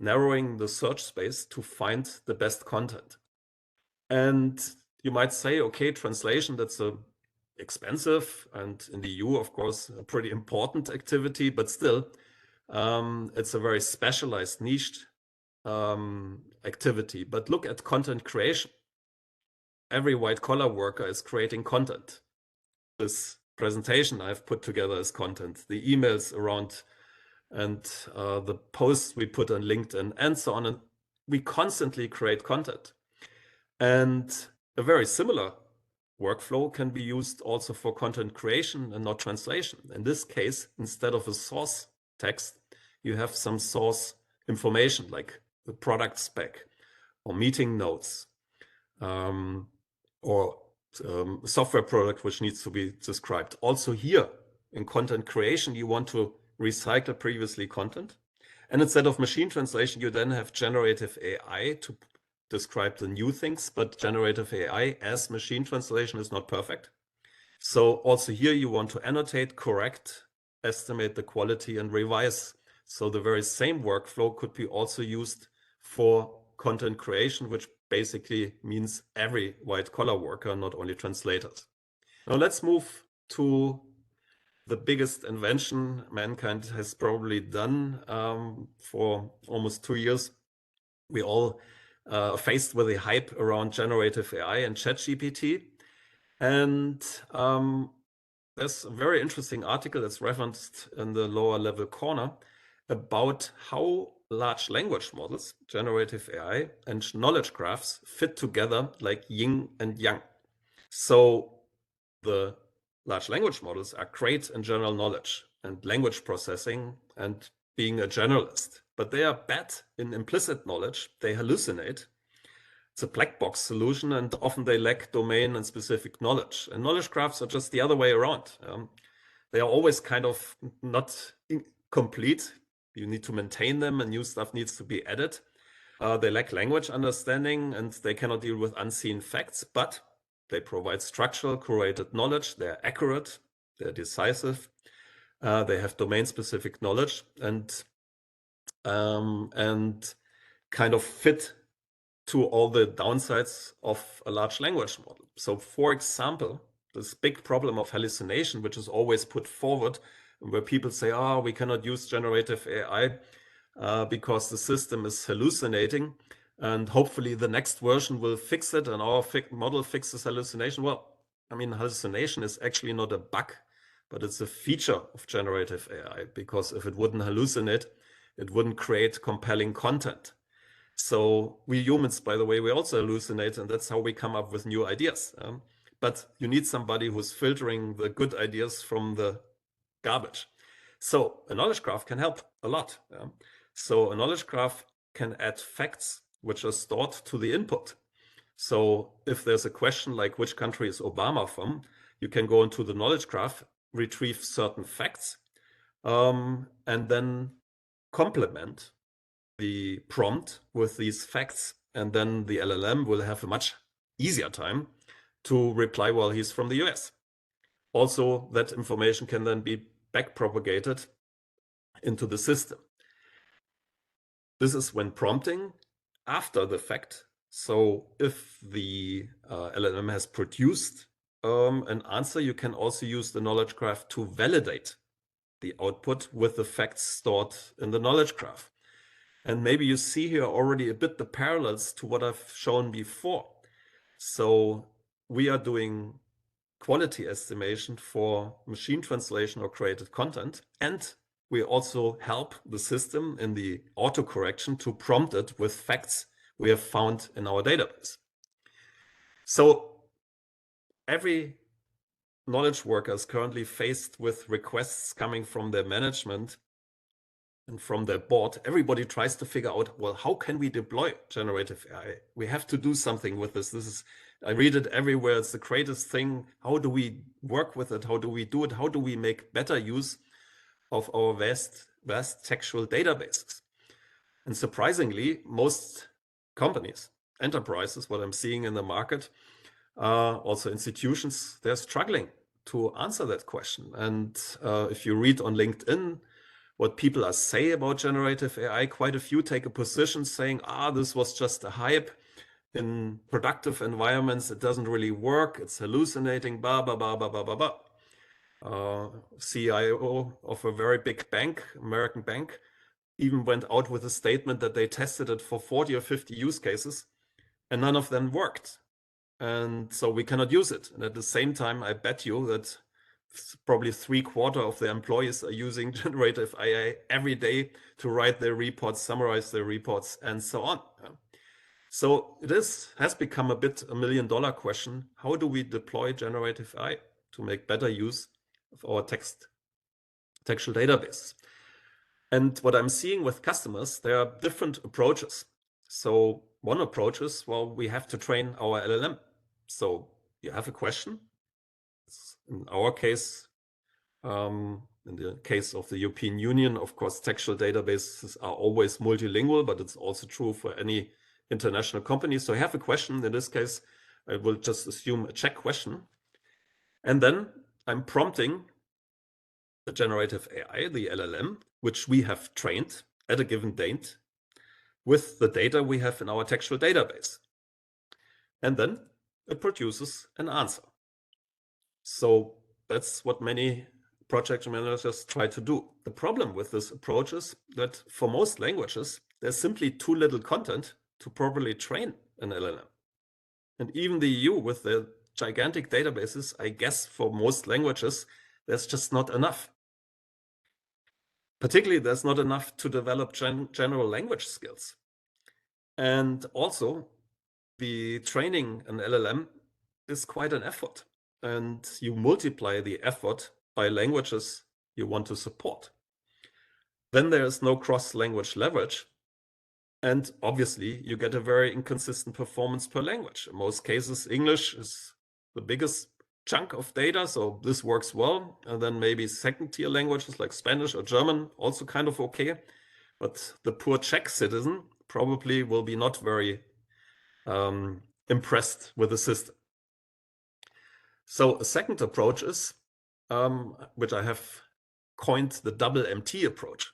narrowing the search space to find the best content. And you might say, okay, translation, that's expensive, and in the EU, of course, a pretty important activity, but still, it's a very specialized, niched activity. But look at content creation. Every white-collar worker is creating content. This presentation I've put together is content. The emails around and the posts we put on LinkedIn and so on. And we constantly create content. And a very similar workflow can be used also for content creation and not translation. In this case, instead of a source text, you have some source information like the product spec or meeting notes or software product which needs to be described. Also here in content creation, you want to recycle previously content. And instead of machine translation, you then have generative AI to describe the new things, but generative AI as machine translation is not perfect. So also here you want to annotate, correct, estimate the quality, and revise. So the very same workflow could be also used for content creation, which basically means every white-collar worker, not only translators. Now let's move to the biggest invention mankind has probably done for almost 2 years. We all faced with the hype around generative AI and ChatGPT. And there's a very interesting article that's referenced in the lower level corner about how large language models, generative AI, and knowledge graphs fit together like yin and yang. So the large language models are great in general knowledge and language processing and being a generalist, but they are bad in implicit knowledge. They hallucinate. It's a black box solution, and often they lack domain and specific knowledge. And knowledge graphs are just the other way around. They are always kind of not complete. You need to maintain them, and new stuff needs to be added. They lack language understanding, and they cannot deal with unseen facts, but they provide structural, curated knowledge. They're accurate, they're decisive, they have domain-specific knowledge, and kind of fit to all the downsides of a large language model. So for example, this big problem of hallucination, which is always put forward, where people say, oh, we cannot use generative AI because the system is hallucinating, and hopefully the next version will fix it and our model fixes hallucination. Well, I mean, hallucination is actually not a bug, but it's a feature of generative AI, because if it wouldn't hallucinate, it wouldn't create compelling content. So we humans, by the way, we also hallucinate, and that's how we come up with new ideas. But you need somebody who's filtering the good ideas from the garbage. So a knowledge graph can help a lot. So a knowledge graph can add facts which are stored to the input. So if there's a question like which country is Obama from, you can go into the knowledge graph, retrieve certain facts, and then complement the prompt with these facts, and then the LLM will have a much easier time to reply, well, he's from the US. Also, that information can then be back propagated into the system. This is when prompting after the fact. So if the LLM has produced an answer, you can also use the knowledge graph to validate the output with the facts stored in the knowledge graph. And maybe you see here already a bit the parallels to what I've shown before. So we are doing quality estimation for machine translation or created content, and we also help the system in the autocorrection to prompt it with facts we have found in our database. So every knowledge worker is currently faced with requests coming from their management and from their board. Everybody tries to figure out, well, how can we deploy generative AI? We have to do something with this. I read it everywhere. It's the greatest thing. How do we work with it? How do we do it? How do we make better use of our vast textual databases? And surprisingly, most companies, enterprises, what I'm seeing in the market, also institutions, they're struggling to answer that question. And if you read on LinkedIn what people are saying about generative AI, quite a few take a position saying, this was just a hype. In productive environments, it doesn't really work. It's hallucinating, blah, blah, blah, blah, blah, blah, blah. CIO of a very big bank, American bank, even went out with a statement that they tested it for 40 or 50 use cases, and none of them worked. And so we cannot use it. And at the same time, I bet you that probably 3/4 of the employees are using generative AI every day to write their reports, summarize their reports, and so on. So it has become a bit a $1 million question. How do we deploy generative AI to make better use of our textual database? And what I'm seeing with customers, there are different approaches. So one approach is, well, we have to train our LLM. So you have a question. In our case, In the case of the European Union, of course, textual databases are always multilingual, but it's also true for any international company. So I have a question. In this case, I will just assume a Czech question. And then I'm prompting the generative AI, the LLM, which we have trained at a given date with the data we have in our textual database. And then it produces an answer. So that's what many project managers try to do. The problem with this approach is that for most languages, there's simply too little content to properly train an LLM. And even the EU with their gigantic databases, I guess for most languages, there's just not enough. Particularly, there's not enough to develop general language skills. And also, the training an LLM is quite an effort. And you multiply the effort by languages you want to support. Then there is no cross-language leverage. And obviously, you get a very inconsistent performance per language. In most cases, English is the biggest chunk of data, so this works well. And then maybe second-tier languages like Spanish or German, also kind of okay. But the poor Czech citizen probably will be not very impressed with the system. So a second approach is, which I have coined the double MT approach.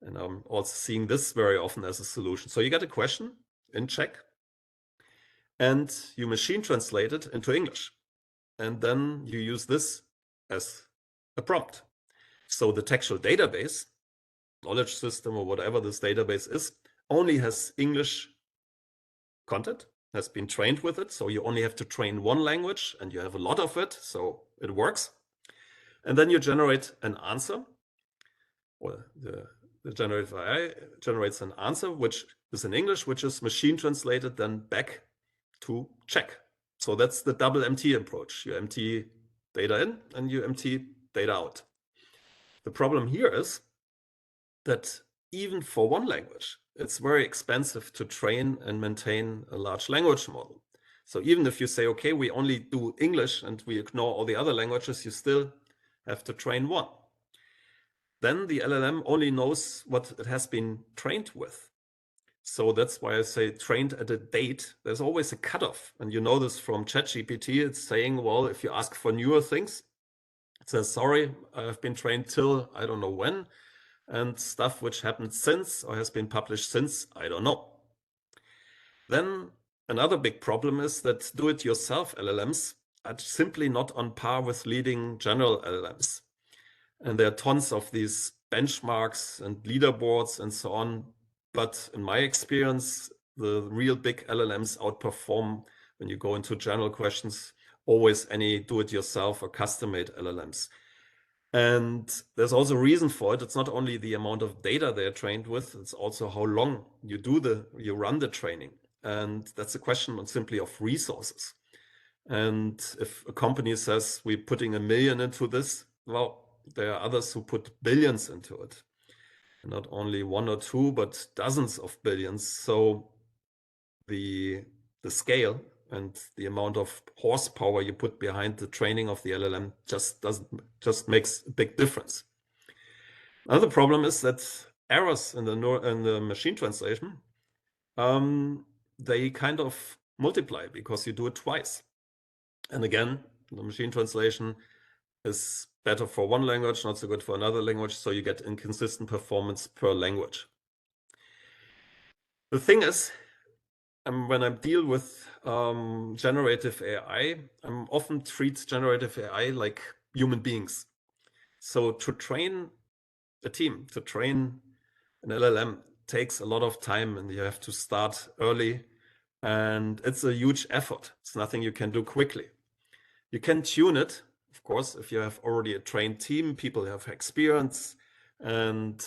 And I'm also seeing this very often as a solution. So you get a question in Czech and you machine translate it into English. And then you use this as a prompt. So the textual database, knowledge system or whatever this database is, only has English content, has been trained with it. So you only have to train one language and you have a lot of it. So it works. And then you generate an answer, or the generative AI generates an answer, which is in English, which is machine translated then back to Czech. So that's the double MT approach. You empty data in and you empty data out. The problem here is that even for one language, it's very expensive to train and maintain a large language model. So even if you say, okay, we only do English and we ignore all the other languages, you still have to train one. Then the LLM only knows what it has been trained with. So that's why I say trained at a date. There's always a cutoff. And you know this from ChatGPT. It's saying, well, if you ask for newer things, it says, sorry, I've been trained till I don't know when. And stuff which happened since or has been published since, I don't know. Then another big problem is that do-it-yourself LLMs are simply not on par with leading general LLMs. And there are tons of these benchmarks and leaderboards and so on. But in my experience, the real big LLMs outperform, when you go into general questions, always any do-it-yourself or custom-made LLMs. And there's also a reason for it. It's not only the amount of data they're trained with, it's also how long you run the training. And that's a question simply of resources. And if a company says we're putting 1 million into this, well, there are others who put billions into it. Not only 1 or 2, but dozens of billions. So the scale and the amount of horsepower you put behind the training of the LLM just makes a big difference. Another problem is that errors in the machine translation, they kind of multiply because you do it twice. And again, the machine translation is better for one language, not so good for another language, so you get inconsistent performance per language. The thing is, when I deal with generative AI, I often treat generative AI like human beings. So to train a team, to train an LLM takes a lot of time and you have to start early and it's a huge effort. It's nothing you can do quickly. You can tune it, of course, if you have already a trained team, people have experience, and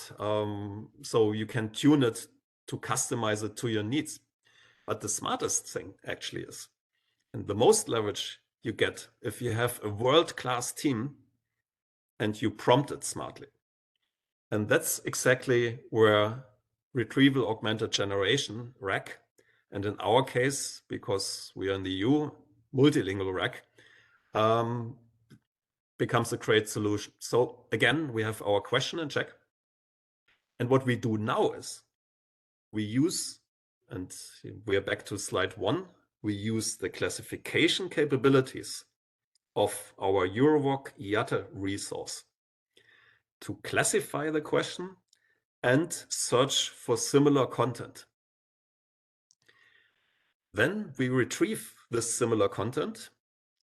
so you can tune it to customize it to your needs. But the smartest thing actually is, and the most leverage you get if you have a world-class team and you prompt it smartly. And that's exactly where retrieval augmented generation, RAG, and in our case, because we are in the EU, multilingual RAG, becomes a great solution. So again, we have our question in check. And what we do now is we use, and we are back to slide 1, we use the classification capabilities of our EuroVoc IATE resource to classify the question and search for similar content. Then we retrieve this similar content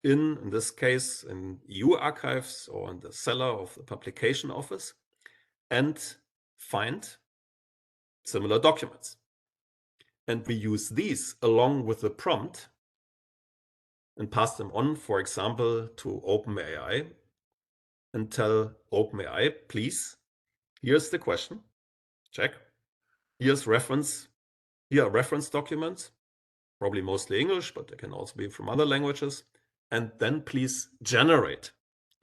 in this case, in EU archives or in the cellar of the publication office, and find similar documents. And we use these along with the prompt and pass them on, for example, to OpenAI and tell OpenAI, please, here's the question, check. Here's reference, here are reference documents, probably mostly English, but they can also be from other languages. And then please generate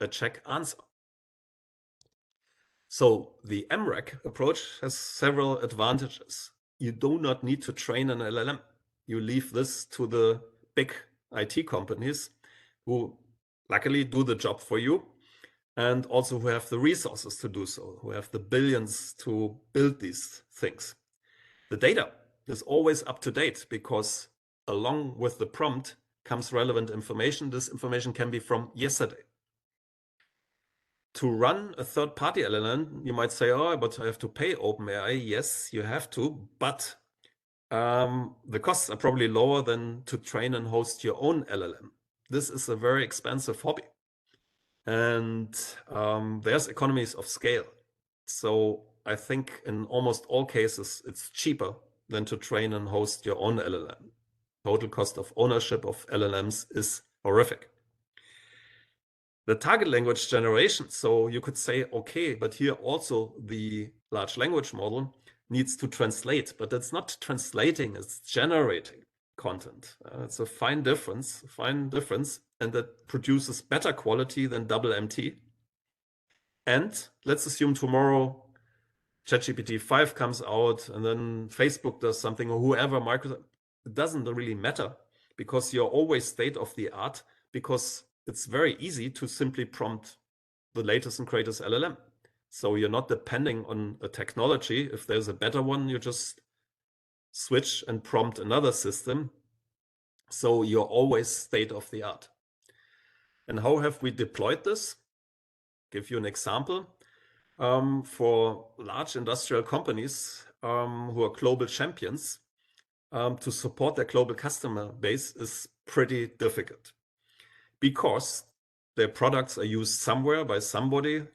a check answer. So the MREC approach has several advantages. You do not need to train an LLM. You leave this to the big IT companies who luckily do the job for you and also who have the resources to do so, who have the billions to build these things. The data is always up to date because along with the prompt comes relevant information. This information can be from yesterday. To run a third-party LLM, you might say, oh, but I have to pay OpenAI. Yes, you have to, but the costs are probably lower than to train and host your own LLM. This is a very expensive hobby. And there's economies of scale. So I think in almost all cases, it's cheaper than to train and host your own LLM. Total cost of ownership of LLMs is horrific. The target language generation, so you could say, okay, but here also the large language model needs to translate, but it's not translating, it's generating content. It's a fine difference, and that produces better quality than double MT. And let's assume tomorrow ChatGPT 5 comes out and then Facebook does something or whoever, Microsoft, it doesn't really matter because you're always state of the art because it's very easy to simply prompt the latest and greatest LLM. So you're not depending on a technology. If there's a better one, you just switch and prompt another system. So you're always state of the art. And how have we deployed this? Give you an example. For large industrial companies who are global champions, to support their global customer base is pretty difficult because their products are used somewhere by somebody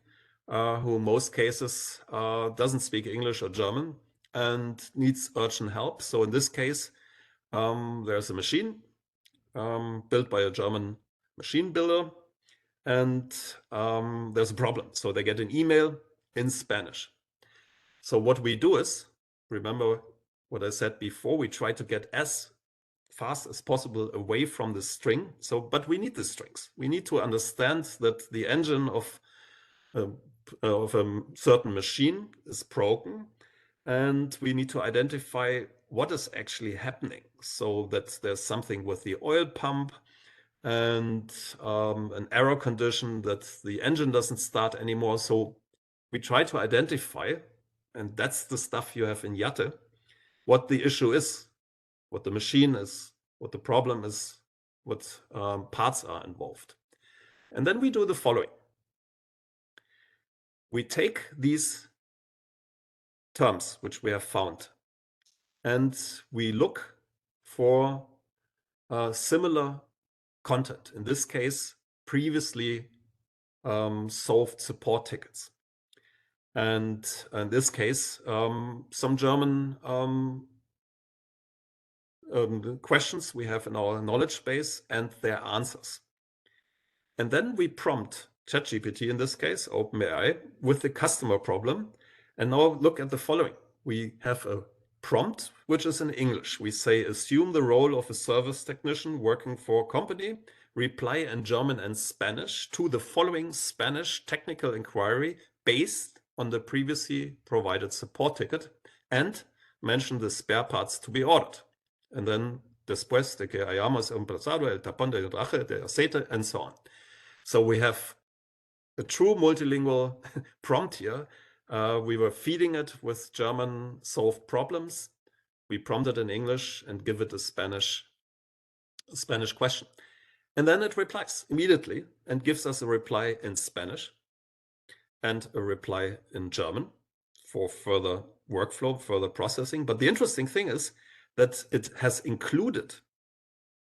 who in most cases doesn't speak English or German and needs urgent help. So in this case, there's a machine built by a German machine builder, and there's a problem. So they get an email in Spanish. So what we do is, remember what I said before, we try to get as fast as possible away from the string. So, but we need the strings. We need to understand that the engine of a certain machine is broken, and we need to identify what is actually happening so that there's something with the oil pump and an error condition that the engine doesn't start anymore. So we try to identify, and that's the stuff you have in IATE, what the issue is, what the machine is, what the problem is, what parts are involved. And then we do the following. We take these terms which we have found and we look for similar content. In this case, previously solved support tickets. And in this case, some German questions we have in our knowledge base and their answers. And then we prompt ChatGPT, in this case, OpenAI, with the customer problem. And now look at the following. We have a prompt, which is in English. We say, assume the role of a service technician working for a company, reply in German and Spanish to the following Spanish technical inquiry based on the previously provided support ticket, and mention the spare parts to be ordered. And then después de que hayamos emplazado el tapón del traje de aceite, and so on. So we have a true multilingual prompt here. We were feeding it with German solved problems. We prompt it in English and give it a Spanish question. And then it replies immediately and gives us a reply in Spanish and a reply in German for further workflow, further processing. But the interesting thing is that it has included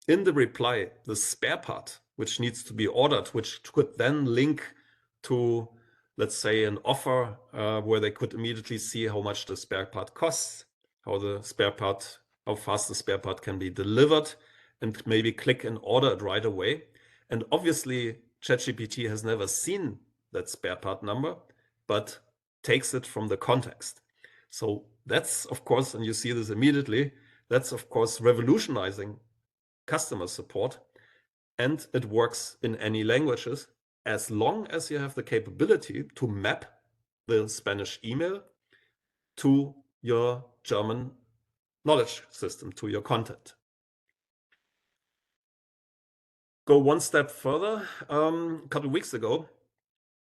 in the reply the spare part, which needs to be ordered, which could then link to, let's say, an offer where they could immediately see how much the spare part costs, how fast the spare part can be delivered, and maybe click and order it right away. And obviously, ChatGPT has never seen that spare part number, but takes it from the context. So that's, of course, and you see this immediately, that's, of course, revolutionizing customer support. And it works in any languages as long as you have the capability to map the Spanish email to your German knowledge system, to your content. Go one step further. A couple of weeks ago,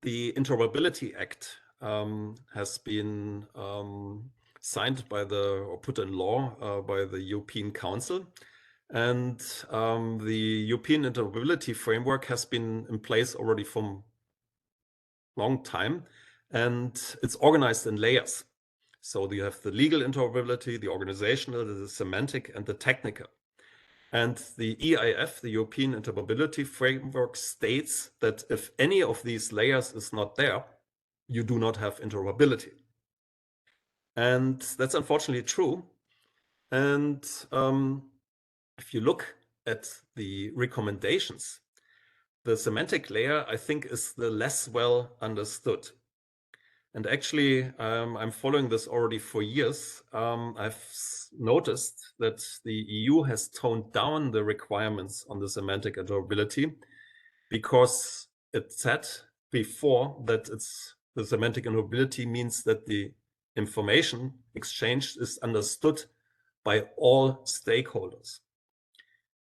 the Interoperability Act has been signed by or put in law by the European Council. And the European Interoperability Framework has been in place already for a long time, and it's organized in layers. So you have the legal interoperability, the organizational, the semantic, and the technical. And the EIF, the European Interoperability Framework, states that if any of these layers is not there, you do not have interoperability. And that's unfortunately true. And if you look at the recommendations, the semantic layer, I think, is the less well understood. And actually, I'm following this already for years. I've noticed that the EU has toned down the requirements on the semantic interoperability because it said before that the semantic interoperability means that the information exchanged is understood by all stakeholders.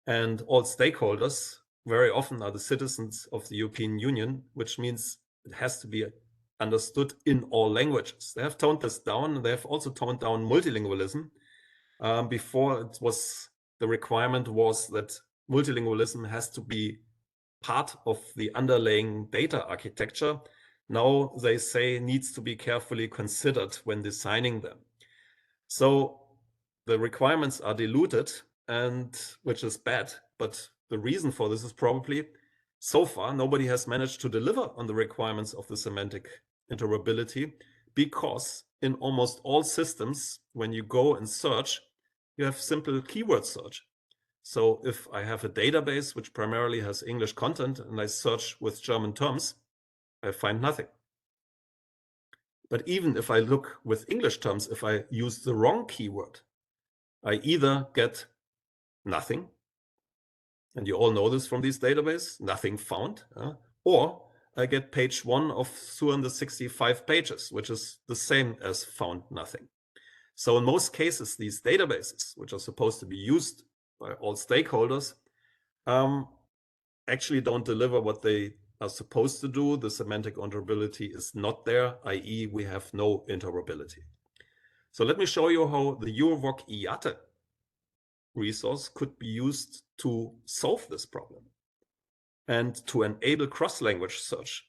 And all stakeholders very often are the citizens of the European Union, which means it has to be understood in all languages. They have toned this down, and they have also toned down multilingualism. Before the requirement was that multilingualism has to be part of the underlying data architecture. Now they say needs to be carefully considered when designing them. So the requirements are diluted, and which is bad. But the reason for this is probably so far nobody has managed to deliver on the requirements of the semantic interoperability, because in almost all systems, when you go and search, you have simple keyword search. So if I have a database which primarily has English content and I search with German terms, I find nothing. But even if I look with English terms, if I use the wrong keyword, I either get nothing, and you all know this from these databases, nothing found, or I get page 1 of 265 pages, which is the same as found nothing. So in most cases, these databases, which are supposed to be used by all stakeholders, actually don't deliver what they are supposed to do. The semantic interoperability is not there, i.e. we have no interoperability. So let me show you how the EuroVoc IATE resource could be used to solve this problem and to enable cross-language search.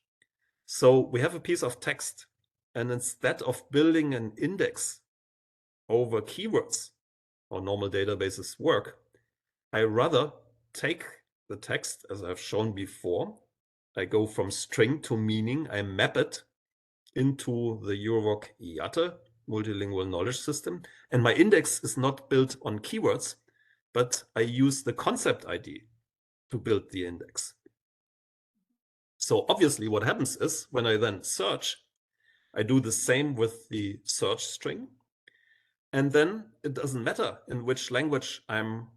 So we have a piece of text, and instead of building an index over keywords, how normal databases work, I rather take the text as I've shown before. I go from string to meaning, I map it into the EuroVoc IATE multilingual knowledge system, and my index is not built on keywords, but I use the concept ID to build the index. So obviously what happens is when I then search, I do the same with the search string. And then it doesn't matter in which language I'm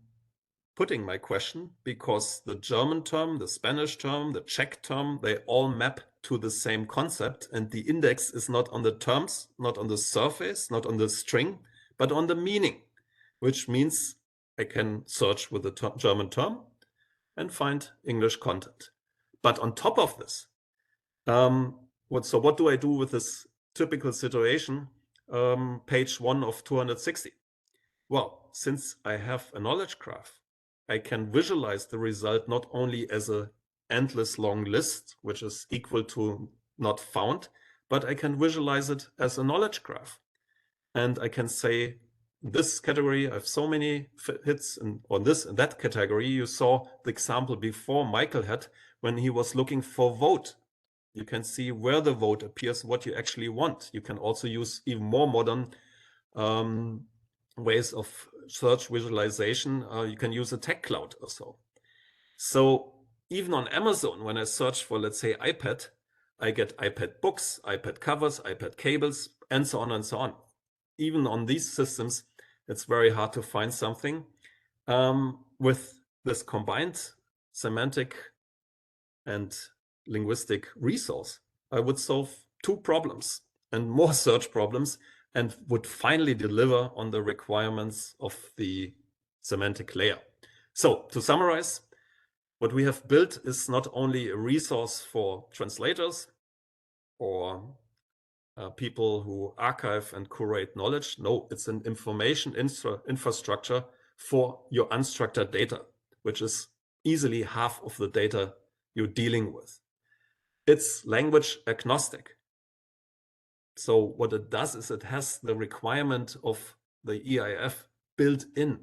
putting my question, because the German term, the Spanish term, the Czech term, they all map to the same concept. And the index is not on the terms, not on the surface, not on the string, but on the meaning, which means I can search with the German term and find English content. But on top of this, So what do I do with this typical situation? Page 1 of 260. Well, since I have a knowledge graph, I can visualize the result not only as an endless long list, which is equal to not found, but I can visualize it as a knowledge graph. And I can say, this category, I have so many hits on this and that category. You saw the example before Michael had when he was looking for vote. You can see where the vote appears, what you actually want. You can also use even more modern ways of search visualization. You can use a tech cloud or so. So even on Amazon, when I search for, let's say, iPad, I get iPad books, iPad covers, iPad cables, and so on and so on. Even on these systems, it's very hard to find something. With this combined semantic and linguistic resource, I would solve 2 problems and more search problems and would finally deliver on the requirements of the semantic layer. So to summarize, what we have built is not only a resource for translators or people who archive and curate knowledge. No, it's an information infrastructure for your unstructured data, which is easily half of the data you're dealing with. It's language agnostic. So what it does is it has the requirement of the EIF built in.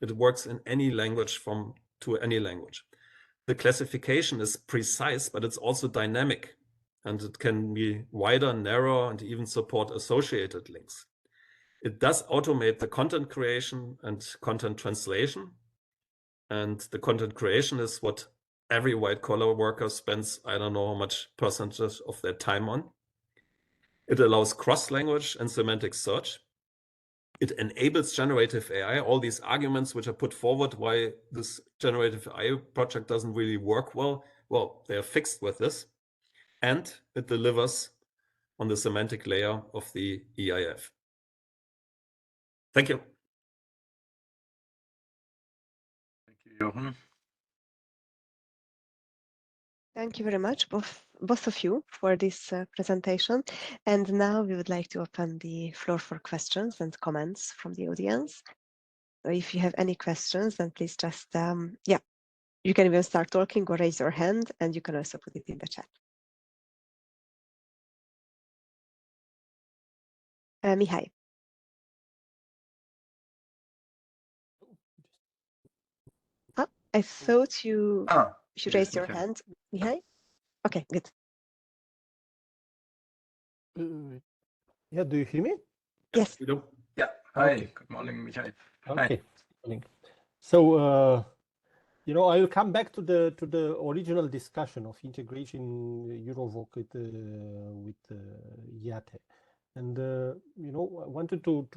It works in any language to any language. The classification is precise, but it's also dynamic, and it can be wider, narrower, and even support associated links. It does automate the content creation and content translation. And the content creation is what every white-collar worker spends, I don't know how much percentage of their time on. It allows cross-language and semantic search. It enables generative AI, all these arguments which are put forward why this generative AI project doesn't really work well. Well, they are fixed with this. And it delivers on the semantic layer of the EIF. Thank you. Thank you, Jochen. Thank you very much, both of you, for this presentation. And now we would like to open the floor for questions and comments from the audience. So if you have any questions, then please just, yeah, you can even start talking or raise your hand, and you can also put it in the chat. Mihai. I thought you raised your hand, Mihai. Okay, good. Yeah, do you hear me? Yes. We do. Yeah. Hi. Okay. Good morning, Michael. Okay. Morning. So, you know, I will come back to the original discussion of integration EuroVoc with IATE. And, you know, I wanted to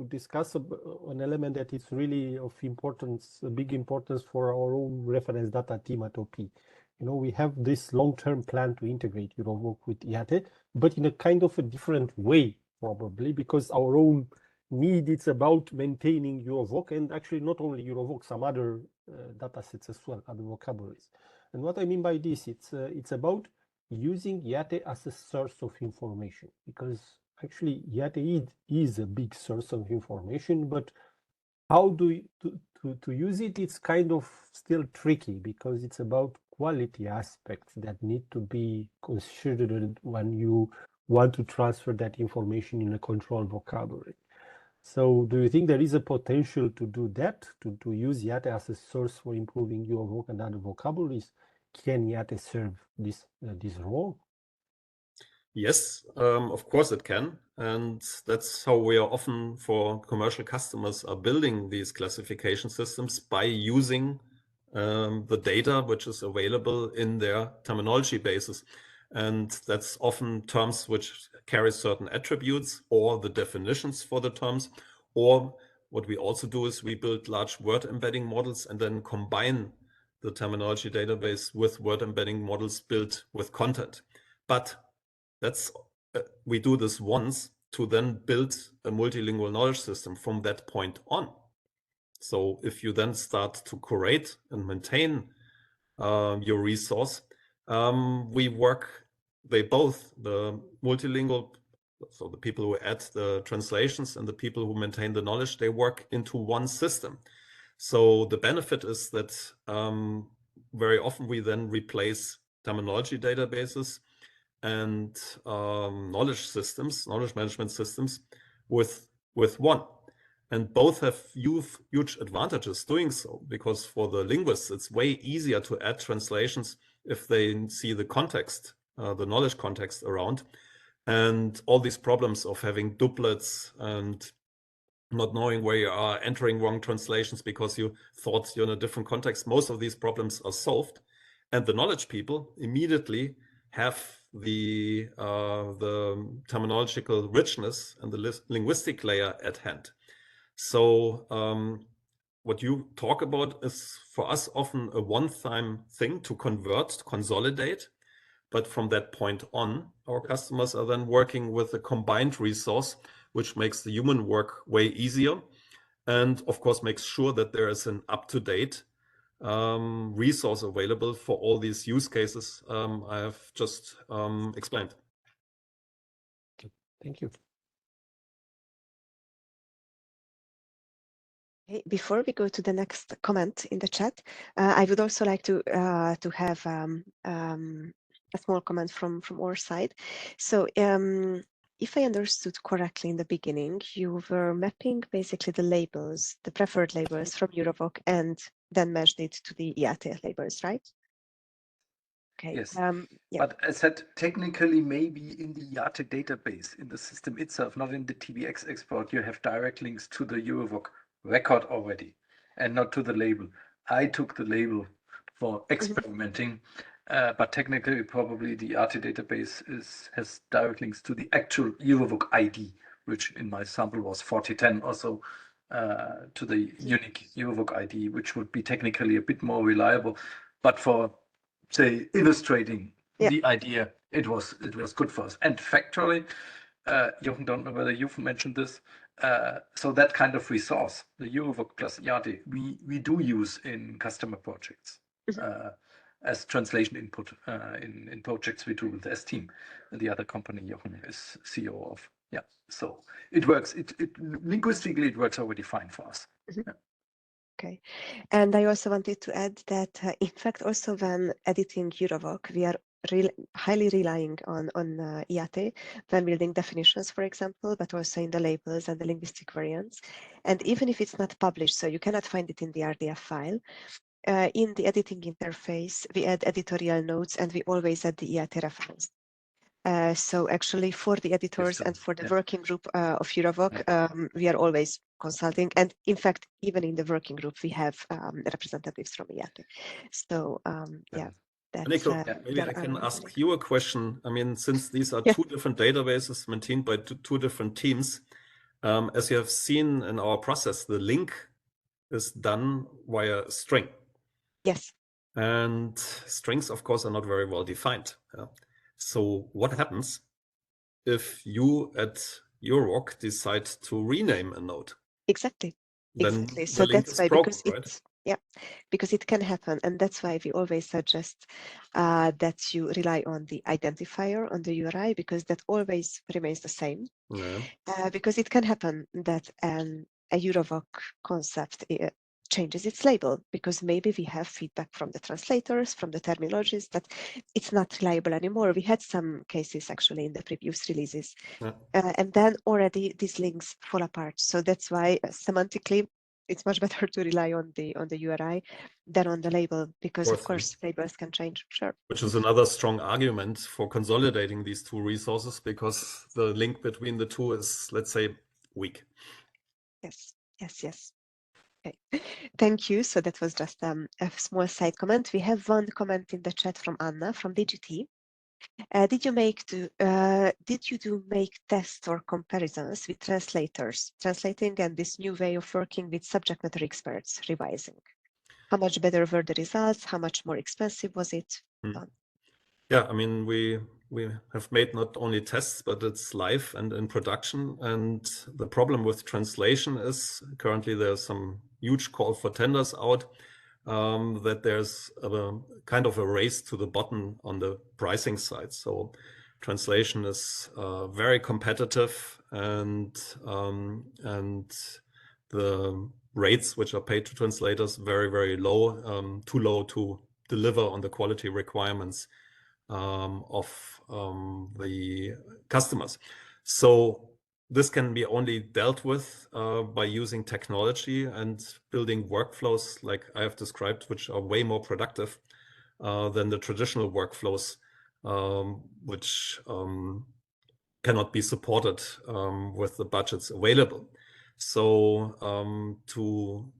discuss an element that is really of importance, a big importance for our own reference data team at OP. You know, we have this long-term plan to integrate EuroVoc with IATE, but in a kind of a different way, probably, because our own need is about maintaining EuroVoc, and actually not only EuroVoc, some other data sets as well, other vocabularies. And what I mean by this, it's about using IATE as a source of information, because actually IATE is a big source of information, but how to use it, it's kind of still tricky, because it's about quality aspects that need to be considered when you want to transfer that information in a controlled vocabulary. So do you think there is a potential to do that, to use IATE as a source for improving EuroVoc and other vocabularies? Can IATE serve this role? Yes, of course it can. And that's how we are often, for commercial customers, are building these classification systems by using the data which is available in their terminology bases. And that's often terms which carry certain attributes or the definitions for the terms. Or what we also do is we build large word embedding models and then combine the terminology database with word embedding models built with content. But that's we do this once to then build a multilingual knowledge system from that point on. So if you then start to curate and maintain your resource, we work they both, the multilingual, so the people who add the translations and the people who maintain the knowledge, they work into one system. So the benefit is that very often we then replace terminology databases and knowledge systems, knowledge management systems with one. And both have huge advantages doing so, because for the linguists, it's way easier to add translations if they see the context, the knowledge context around. And all these problems of having doublets and not knowing where you are, entering wrong translations because you thought you're in a different context, most of these problems are solved. And the knowledge people immediately have the terminological richness and the linguistic layer at hand. So what you talk about is for us often a one-time thing to convert, to consolidate. But from that point on, our customers are then working with a combined resource, which makes the human work way easier. And of course, makes sure that there is an up-to-date resource available for all these use cases I have just explained. Thank you. Before we go to the next comment in the chat, I would also like to have a small comment from our side. So if I understood correctly in the beginning, you were mapping basically the labels, the preferred labels from EuroVoc, and then merged it to the IATE labels, right? Okay. Yes. Yeah. But as said, technically, maybe in the IATE database, in the system itself, not in the TBX export, you have direct links to the EuroVoc record already and not to the label. I took the label for experimenting, but technically, probably the IATE database has direct links to the actual EuroVoc ID, which in my sample was 4010, also to the unique EuroVoc ID, which would be technically a bit more reliable. But for say illustrating the idea, it was good for us. And factually, Jochen, don't know whether you've mentioned this. So that kind of resource, the EuroVoc plus IATE, we do use in customer projects as translation input in projects we do with the S team, the other company Jochen is CEO of. Yeah, so it works. It linguistically it works already fine for us. Yeah. Okay, and I also wanted to add that in fact also when editing EuroVoc, we are highly relying on IATE when building definitions, for example, but also in the labels and the linguistic variants. And even if it's not published, so you cannot find it in the RDF file, in the editing interface, we add editorial notes and we always add the IATE reference. So actually for the editors and for the working group of EuroVoc, we are always consulting. And in fact, even in the working group, we have representatives from IATE. So yeah. Nico, maybe I can ask you a question. I mean, since these are two different databases maintained by two different teams, as you have seen in our process, the link is done via string. Yes. And strings, of course, are not very well defined. So what happens if you at EuroVoc decide to rename a node? Exactly. Then exactly. So that's why, broken, because right? because it can happen, and that's why we always suggest that you rely on the identifier on the URI, because that always remains the same. Because it can happen that a EuroVoc concept changes its label, because maybe we have feedback from the translators, from the terminologists, that it's not reliable anymore. We had some cases actually in the previous releases. And then already these links fall apart. So that's why semantically, it's much better to rely on the URI than on the label, because of course labels can change. Sure. Which is another strong argument for consolidating these two resources, because the link between the two is, let's say, weak. Yes. Okay. Thank you. So that was just a small side comment. We have one comment in the chat from Anna from DGT. Did you make tests or comparisons with translators, translating, and this new way of working with subject matter experts, revising? How much better were the results? How much more expensive was it? Yeah, I mean, we have made not only tests, but it's live and in production. And the problem with translation is currently there's some huge call for tenders out. that there's a kind of a race to the bottom on the pricing side. So translation is very competitive, and the rates which are paid to translators very, very low, too low to deliver on the quality requirements of the customers. So this can be only dealt with by using technology and building workflows like I have described, which are way more productive than the traditional workflows, which cannot be supported with the budgets available. So to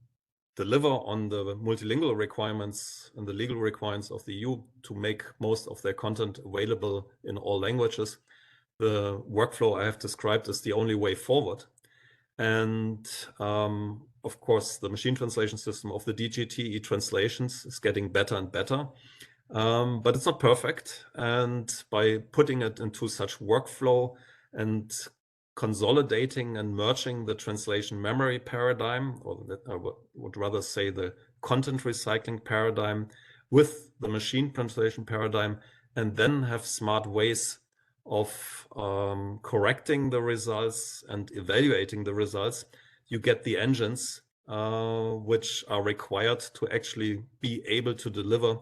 deliver on the multilingual requirements and the legal requirements of the EU to make most of their content available in all languages, the workflow I have described is the only way forward. And of course, the machine translation system of the DGT translations is getting better and better, but it's not perfect. And by putting it into such workflow and consolidating and merging the translation memory paradigm, or I would rather say the content recycling paradigm with the machine translation paradigm, and then have smart ways of correcting the results and evaluating the results, you get the engines which are required to actually be able to deliver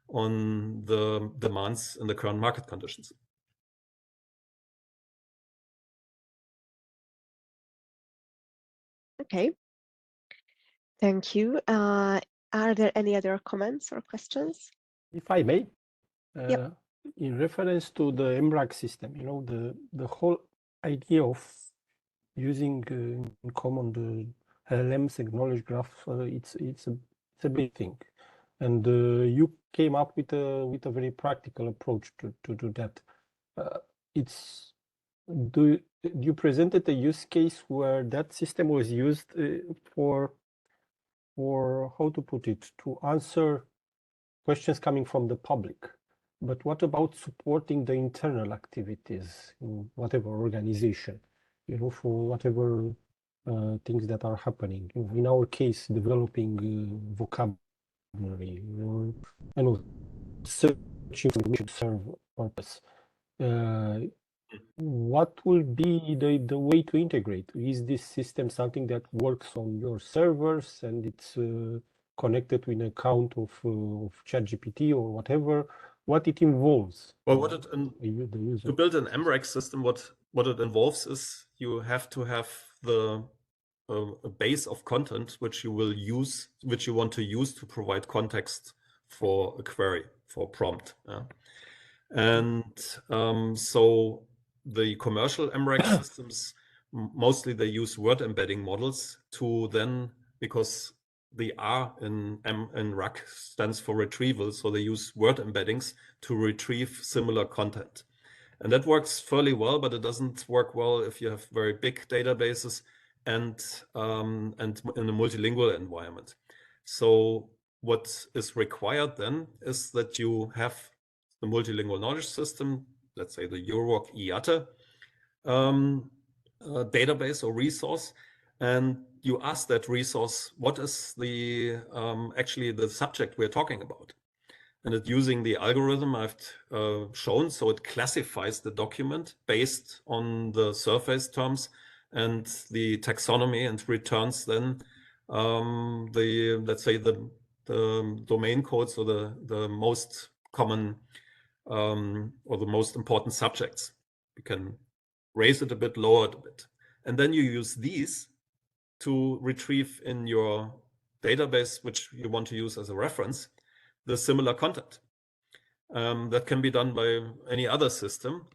on the demands in the current market conditions. Okay, thank you. Are there any other comments or questions? If I may, Yep. in reference to the MRAG system, you know, the whole idea of using in common the LLMs and knowledge graph, it's a big thing, and you came up with a very practical approach to do that. You presented a use case where that system was used for how to put it, to answer questions coming from the public. But what about supporting the internal activities in whatever organization, you know, for whatever things that are happening? In our case, developing vocabulary, and searching to serve purpose. What will be the way to integrate? Is this system something that works on your servers and it's connected to an account of ChatGPT or whatever? What it involves? Well, to build an MRAG system, what it involves is you have to have a base of content which you will use, which you want to use to provide context for a query, for a prompt. And so the commercial MRAG systems, mostly they use word embedding models to then, because the R in RAG stands for retrieval, so they use word embeddings to retrieve similar content. And that works fairly well, but it doesn't work well if you have very big databases and in a multilingual environment. So what is required then is that you have the multilingual knowledge system, let's say the EuroVoc IATE database or resource, and you ask that resource, what is the actually the subject we're talking about? And it using the algorithm I've shown, so it classifies the document based on the surface terms and the taxonomy, and returns then let's say the domain codes, or the most common or the most important subjects. You can raise it a bit, lower it a bit, and then you use these to retrieve in your database, which you want to use as a reference, the similar content. That can be done by any other system.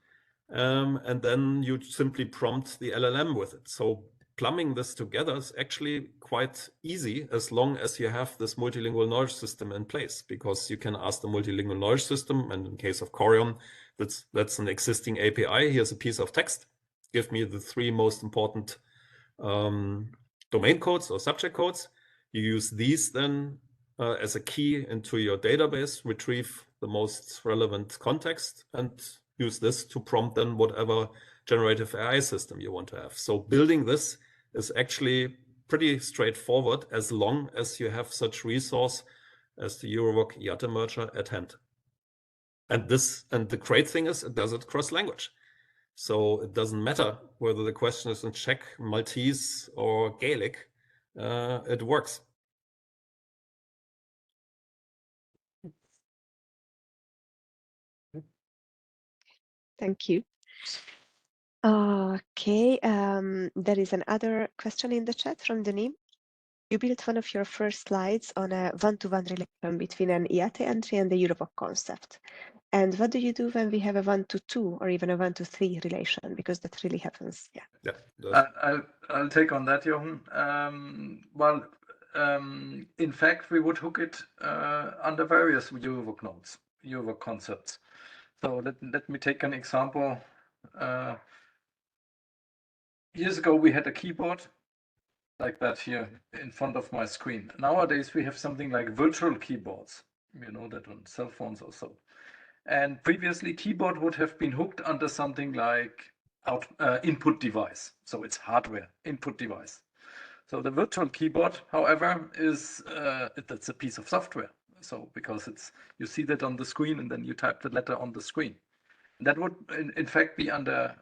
And then you simply prompt the LLM with it. So plumbing this together is actually quite easy, as long as you have this multilingual knowledge system in place, because you can ask the multilingual knowledge system, and in case of Coreon, that's an existing API. Here's a piece of text. Give me the 3 most important domain codes or subject codes. You use these then as a key into your database, retrieve the most relevant context, and use this to prompt then whatever generative AI system you want to have. So building this is actually pretty straightforward, as long as you have such resource as the EuroVoc IATE merger at hand. And the great thing is it does it cross-language. So it doesn't matter whether the question is in Czech, Maltese, or Gaelic, it works. Thank you. Okay, there is another question in the chat from Denis. You built one of your first slides on a one-to-one relation between an IATE entry and the EuroVoc concept. And what do you do when we have a 1-to-2 or even a 1-to-3 relation? Because that really happens. Yeah. I'll take on that, Jochen. In fact, we would hook it under various EuroVoc nodes, EuroVoc concepts. So let me take an example. Years ago, we had a keyboard like that here in front of my screen. Nowadays, we have something like virtual keyboards. You know that on cell phones or so. And previously, keyboard would have been hooked under something like input device. So it's hardware, input device. So the virtual keyboard, however, is that's a piece of software. So because you see that on the screen and then you type the letter on the screen. That would in fact be under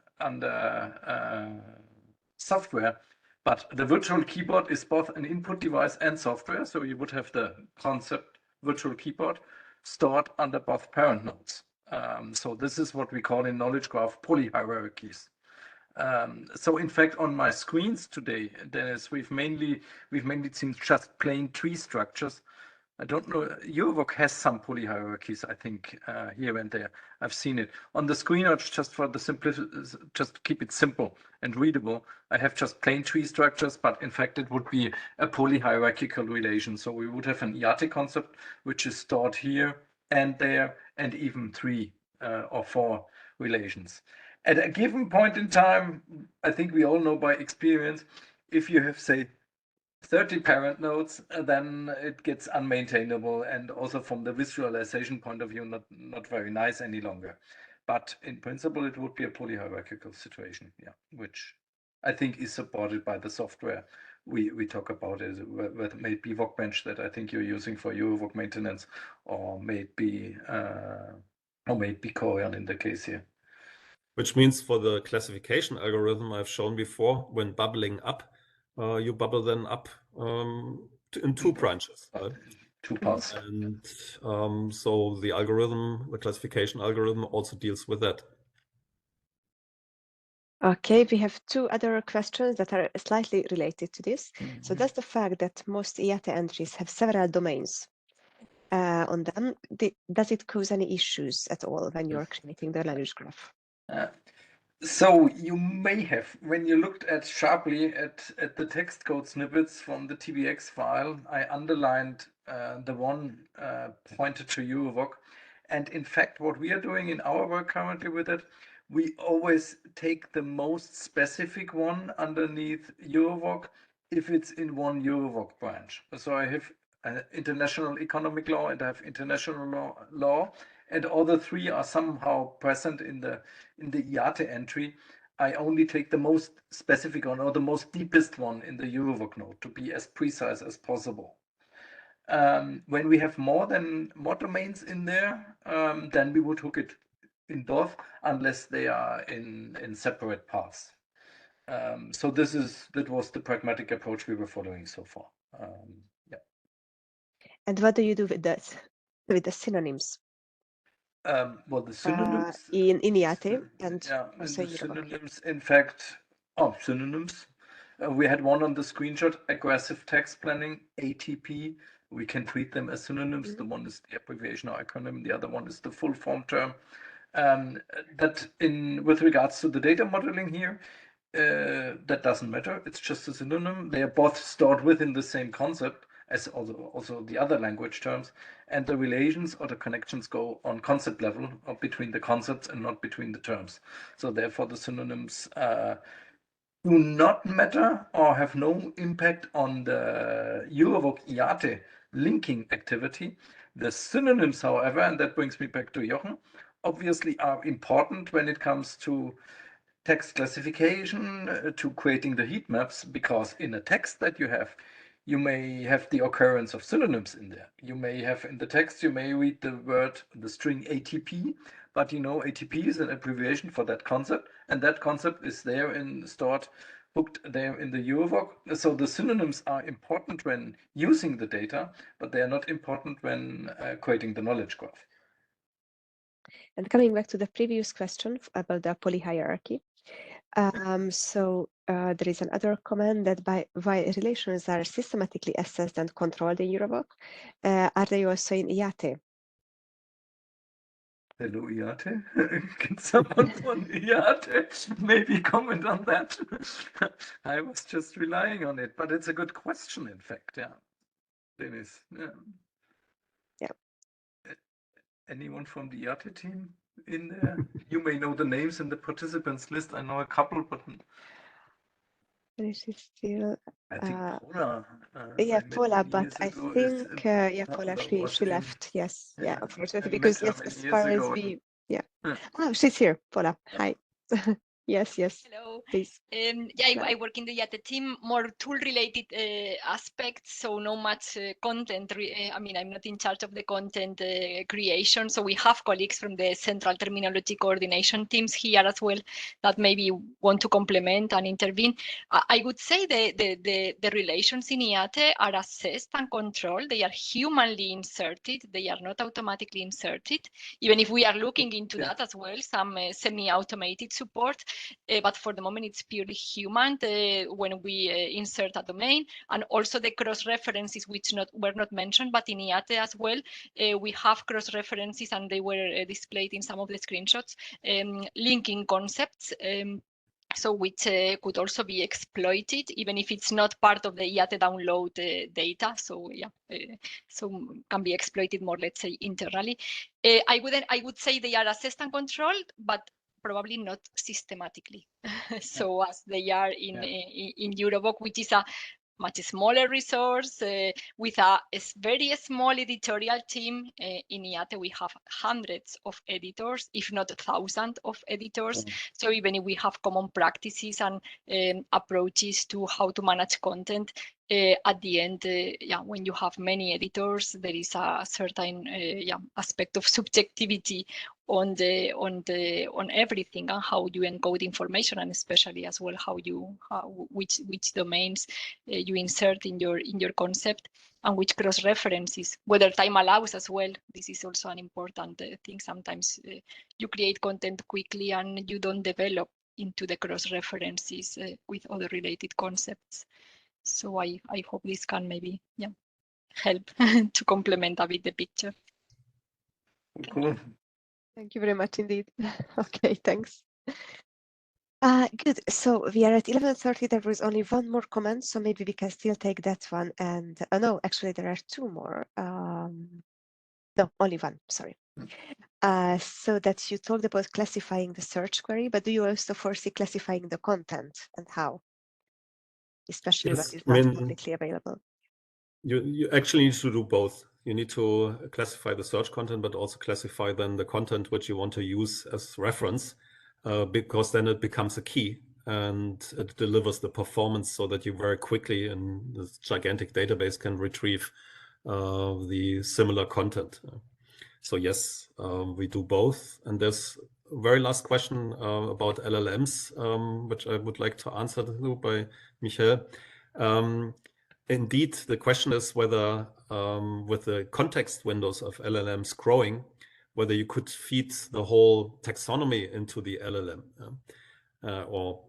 software, but the virtual keyboard is both an input device and software. So you would have the concept virtual keyboard stored under both parent nodes. So this is what we call in knowledge graph polyhierarchies. So in fact, on my screens today, Dennis, we've mainly seen just plain tree structures. I don't know. EuroVoc has some polyhierarchies, I think, here and there. I've seen it on the screen. Just for the simplicity, just to keep it simple and readable, I have just plain tree structures, but in fact, it would be a polyhierarchical relation. So we would have an IATE concept, which is stored here and there, and even 3 or 4 relations. At a given point in time, I think we all know by experience, if you have, say, 30 parent nodes, then it gets unmaintainable, and also from the visualization point of view, not very nice any longer. But in principle, it would be a polyhierarchical situation, yeah, which I think is supported by the software we talk about. It may be Workbench that I think you're using for EuroVoc maintenance, or maybe Coreon in the case here. Which means for the classification algorithm I've shown before, when bubbling up, you bubble them up in 2 branches, right? 2 parts. And so the algorithm, the classification algorithm, also deals with that. Okay, we have 2 other questions that are slightly related to this. So that's the fact that most IATE entries have several domains on them. Does it cause any issues at all when you're creating the knowledge graph? So you may have, when you looked at sharply at the text code snippets from the TBX file, I underlined the one pointed to EuroVoc. And in fact, what we are doing in our work currently with it, we always take the most specific one underneath EuroVoc if it's in one EuroVoc branch. So I have international economic law and I have international law, and all the 3 are somehow present in the IATE entry. I only take the most specific one or the most deepest one in the EuroVoc node to be as precise as possible. When we have more domains in there, then we would hook it in both, unless they are in separate paths. So that was the pragmatic approach we were following so far. Yeah. And what do you do with that, with the synonyms? Well, the synonyms in IATE and yeah, also the EuroVoc. synonyms. In fact, synonyms. We had one on the screenshot: aggressive text planning, ATP. We can treat them as synonyms. The one is the abbreviation or acronym. The other one is the full form term. That with regards to the data modeling here, that doesn't matter. It's just a synonym. They are both stored within the same concept as also the other language terms, and the relations or the connections go on concept level or between the concepts and not between the terms. So therefore, the synonyms do not matter or have no impact on the EuroVoc IATE linking activity. The synonyms, however, and that brings me back to Jochen, obviously are important when it comes to text classification, to creating the heat maps, because in a text that you have, you may have the occurrence of synonyms in there. You may have in the text, you may read the word, the string ATP, but you know ATP is an abbreviation for that concept, and that concept is there stored, hooked there in the EuroVoc. So the synonyms are important when using the data, but they are not important when creating the knowledge graph. And coming back to the previous question about the polyhierarchy, there is another comment that why relations are systematically assessed and controlled in EuroVoc, are they also in IATE? Hello, IATE. Can someone from IATE maybe comment on that? I was just relying on it, but it's a good question, in fact. Yeah, Dennis. Yeah. Yeah. Anyone from the IATE team in there? You may know the names in the participants list. I know a couple, but This is still. I think Paula. Yeah, I met Paula, many but years I ago, think yeah, Paula, Paula she was left. Yes, yeah, yeah, unfortunately, I because met her yes, many as years far as ago. we, yeah. Yeah. Oh, she's here, Paula. Yeah. Hi. Yes, yes. Hello. Please. Yeah, I work in the IATE team, more tool-related aspects, so no much content. I mean, I'm not in charge of the content creation, so we have colleagues from the central terminology coordination teams here as well that maybe want to complement and intervene. I would say the relations in IATE are assessed and controlled. They are humanly inserted. They are not automatically inserted, even if we are looking into that as well, some semi-automated support. But for the moment, it's purely human when we insert a domain, and also the cross-references, which were not mentioned, but in IATE as well, we have cross-references, and they were displayed in some of the screenshots, linking concepts. So which could also be exploited, even if it's not part of the IATE download data. So yeah, so can be exploited more, let's say, internally. I would say they are assessed and controlled, but probably not systematically. So as they are in EuroVoc, which is a much smaller resource with a very small editorial team. In IATE, we have hundreds of editors, if not thousands of editors. So even if we have common practices and approaches to how to manage content, at the end, yeah, when you have many editors, there is a certain aspect of subjectivity on everything and how you encode information, and especially as well which domains you insert in your concept, and which cross references, whether time allows as well. This is also an important thing. Sometimes you create content quickly and you don't develop into the cross references with other related concepts. So I hope this can maybe help to complement a bit the picture. Cool. Thank you very much indeed. Okay, thanks. Good. So we are at 11:30. There was only one more comment, so maybe we can still take that one. And no, actually there are two more. No, only one. Sorry. So that you talked about classifying the search query, but do you also foresee classifying the content, and how? Especially when it's not publicly available. You actually need to do both. You need to classify the search content, but also classify then the content which you want to use as reference, because then it becomes a key and it delivers the performance so that you very quickly in this gigantic database can retrieve the similar content. So yes, we do both. And there's a very last question about LLMs, which I would like to answer to by Michael. Indeed, the question is whether with the context windows of LLMs growing, whether you could feed the whole taxonomy into the LLM, or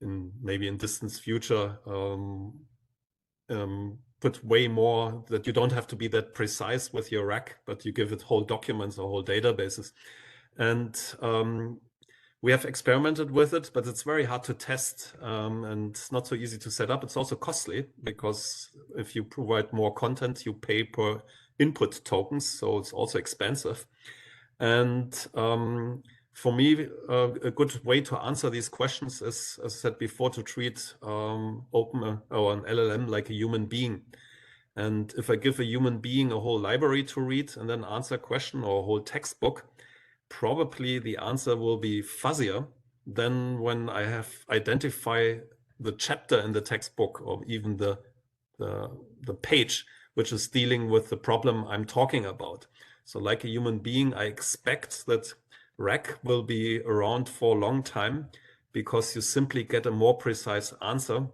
maybe in distant future, put way more, that you don't have to be that precise with your RAC, but you give it whole documents or whole databases. And we have experimented with it, but it's very hard to test and not so easy to set up. It's also costly because if you provide more content, you pay per input tokens. So it's also expensive. And for me, a good way to answer these questions is, as I said before, to treat open or an LLM like a human being. And if I give a human being a whole library to read and then answer a question or a whole textbook, probably the answer will be fuzzier than when I have identify the chapter in the textbook or even the the page which is dealing with the problem I'm talking about. So like a human being, I expect that RAC will be around for a long time, because you simply get a more precise answer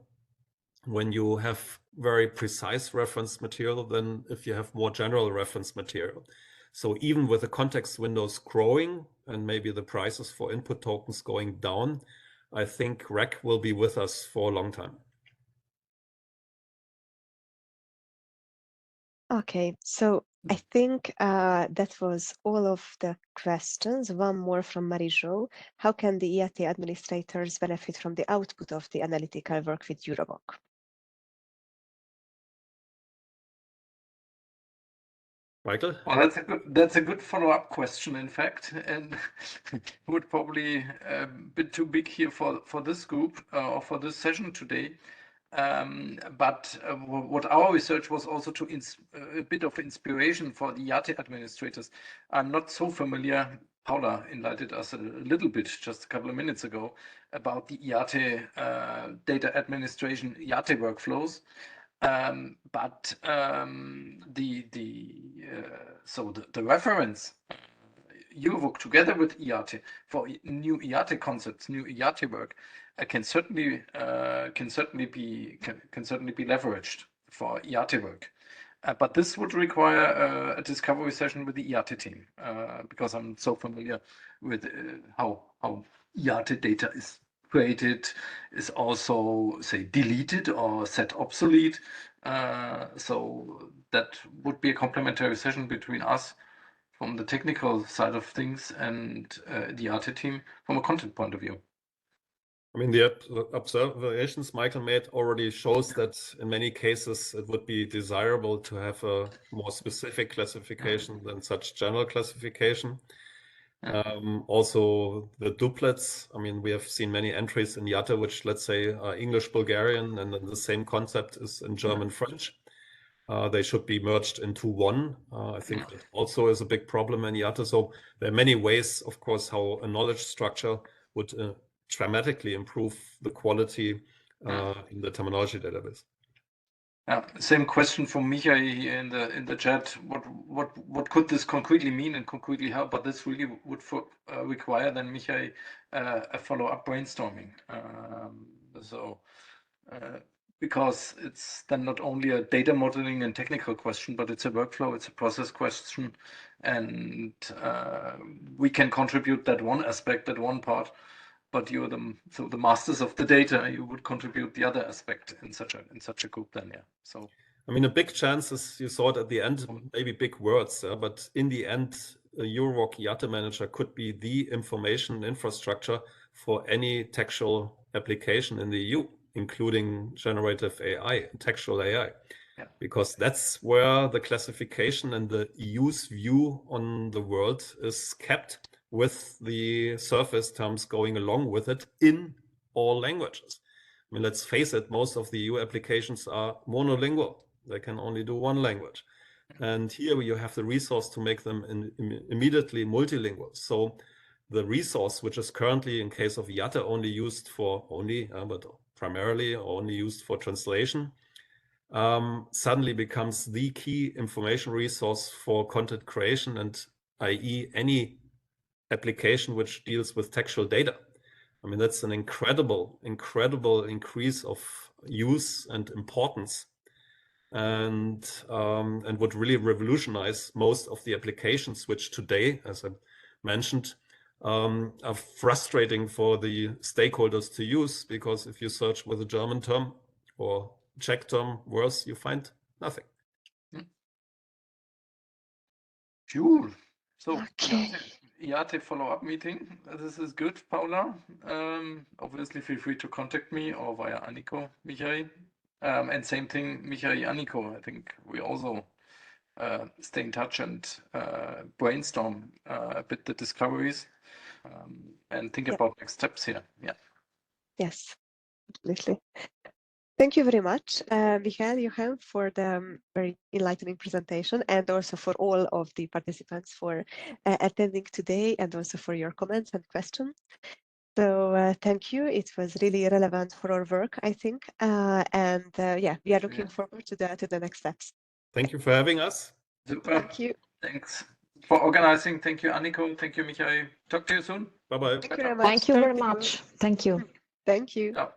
when you have very precise reference material than if you have more general reference material. So even with the context windows growing and maybe the prices for input tokens going down, I think RAC will be with us for a long time. Okay, so I think that was all of the questions. One more from Marie-Jo. How can the EATE administrators benefit from the output of the analytical work with EuroVoc? Michael? Well, that's a good follow-up question, in fact, and would probably a bit too big here for this group or for this session today. But what our research was also to a bit of inspiration for the EATE administrators. I'm not so familiar. Paula enlightened us a little bit just a couple of minutes ago about the EATE data administration EATE workflows. But the reference EuroVoc together with EATE for new EATE concepts, new EATE work, can certainly be leveraged for EATE work. But this would require a discovery session with the EATE team, because I'm so familiar with how EATE data is created, is also, say, deleted or set obsolete. So that would be a complementary session between us from the technical side of things and the EATE team from a content point of view. I mean, the observations Michael made already shows that in many cases it would be desirable to have a more specific classification than such general classification. Also the doublets, I mean, we have seen many entries in EATE which, let's say, are English Bulgarian, and then the same concept is in German French. They should be merged into one. I think that also is a big problem in EATE. So there are many ways, of course, how a knowledge structure would dramatically improve the quality in the terminology database. Same question from Michael in the chat. What could this concretely mean and concretely help? But this really would require then, Michael, a follow-up brainstorming. Because it's then not only a data modeling and technical question, but it's a workflow, it's a process question, and we can contribute that one aspect, that one part. But you're the masters of the data. You would contribute the other aspect in such a group then, yeah. So I mean, a big chance is, you saw it at the end, maybe big words, but in the end, a EuroVoc EATE manager could be the information infrastructure for any textual application in the EU, including generative AI, textual AI, because that's where the classification and the EU's view on the world is kept, with the surface terms going along with it in all languages. I mean, let's face it, most of the EU applications are monolingual. They can only do one language. And here you have the resource to make them immediately multilingual. So the resource, which is currently in case of EATE only used for but primarily only used for translation, suddenly becomes the key information resource for content creation, and i.e. any application which deals with textual data. I mean, that's an incredible increase of use and importance, and would really revolutionize most of the applications which today, as I mentioned, are frustrating for the stakeholders to use, because if you search with a German term or Czech term, worse, you find nothing. Cool. So Okay. EATE follow-up meeting. This is good, Paula. Obviously, feel free to contact me or via Anniko, Michael. And same thing, Michael, Anniko. I think we also stay in touch and brainstorm a bit the discoveries and think about next steps here. Yeah. Yes, absolutely. Thank you very much, Michael, Jochen, for the very enlightening presentation, and also for all of the participants for attending today, and also for your comments and questions. So thank you. It was really relevant for our work, I think. And yeah, we are looking forward to the next steps. Thank you for having us. Super. Thank you. Thanks for organizing. Thank you, Anniko. Thank you, Michael. Talk to you soon. Bye-bye. Thank you very much. Thank you Talk very to you. much. Thank you. Thank you. Ciao.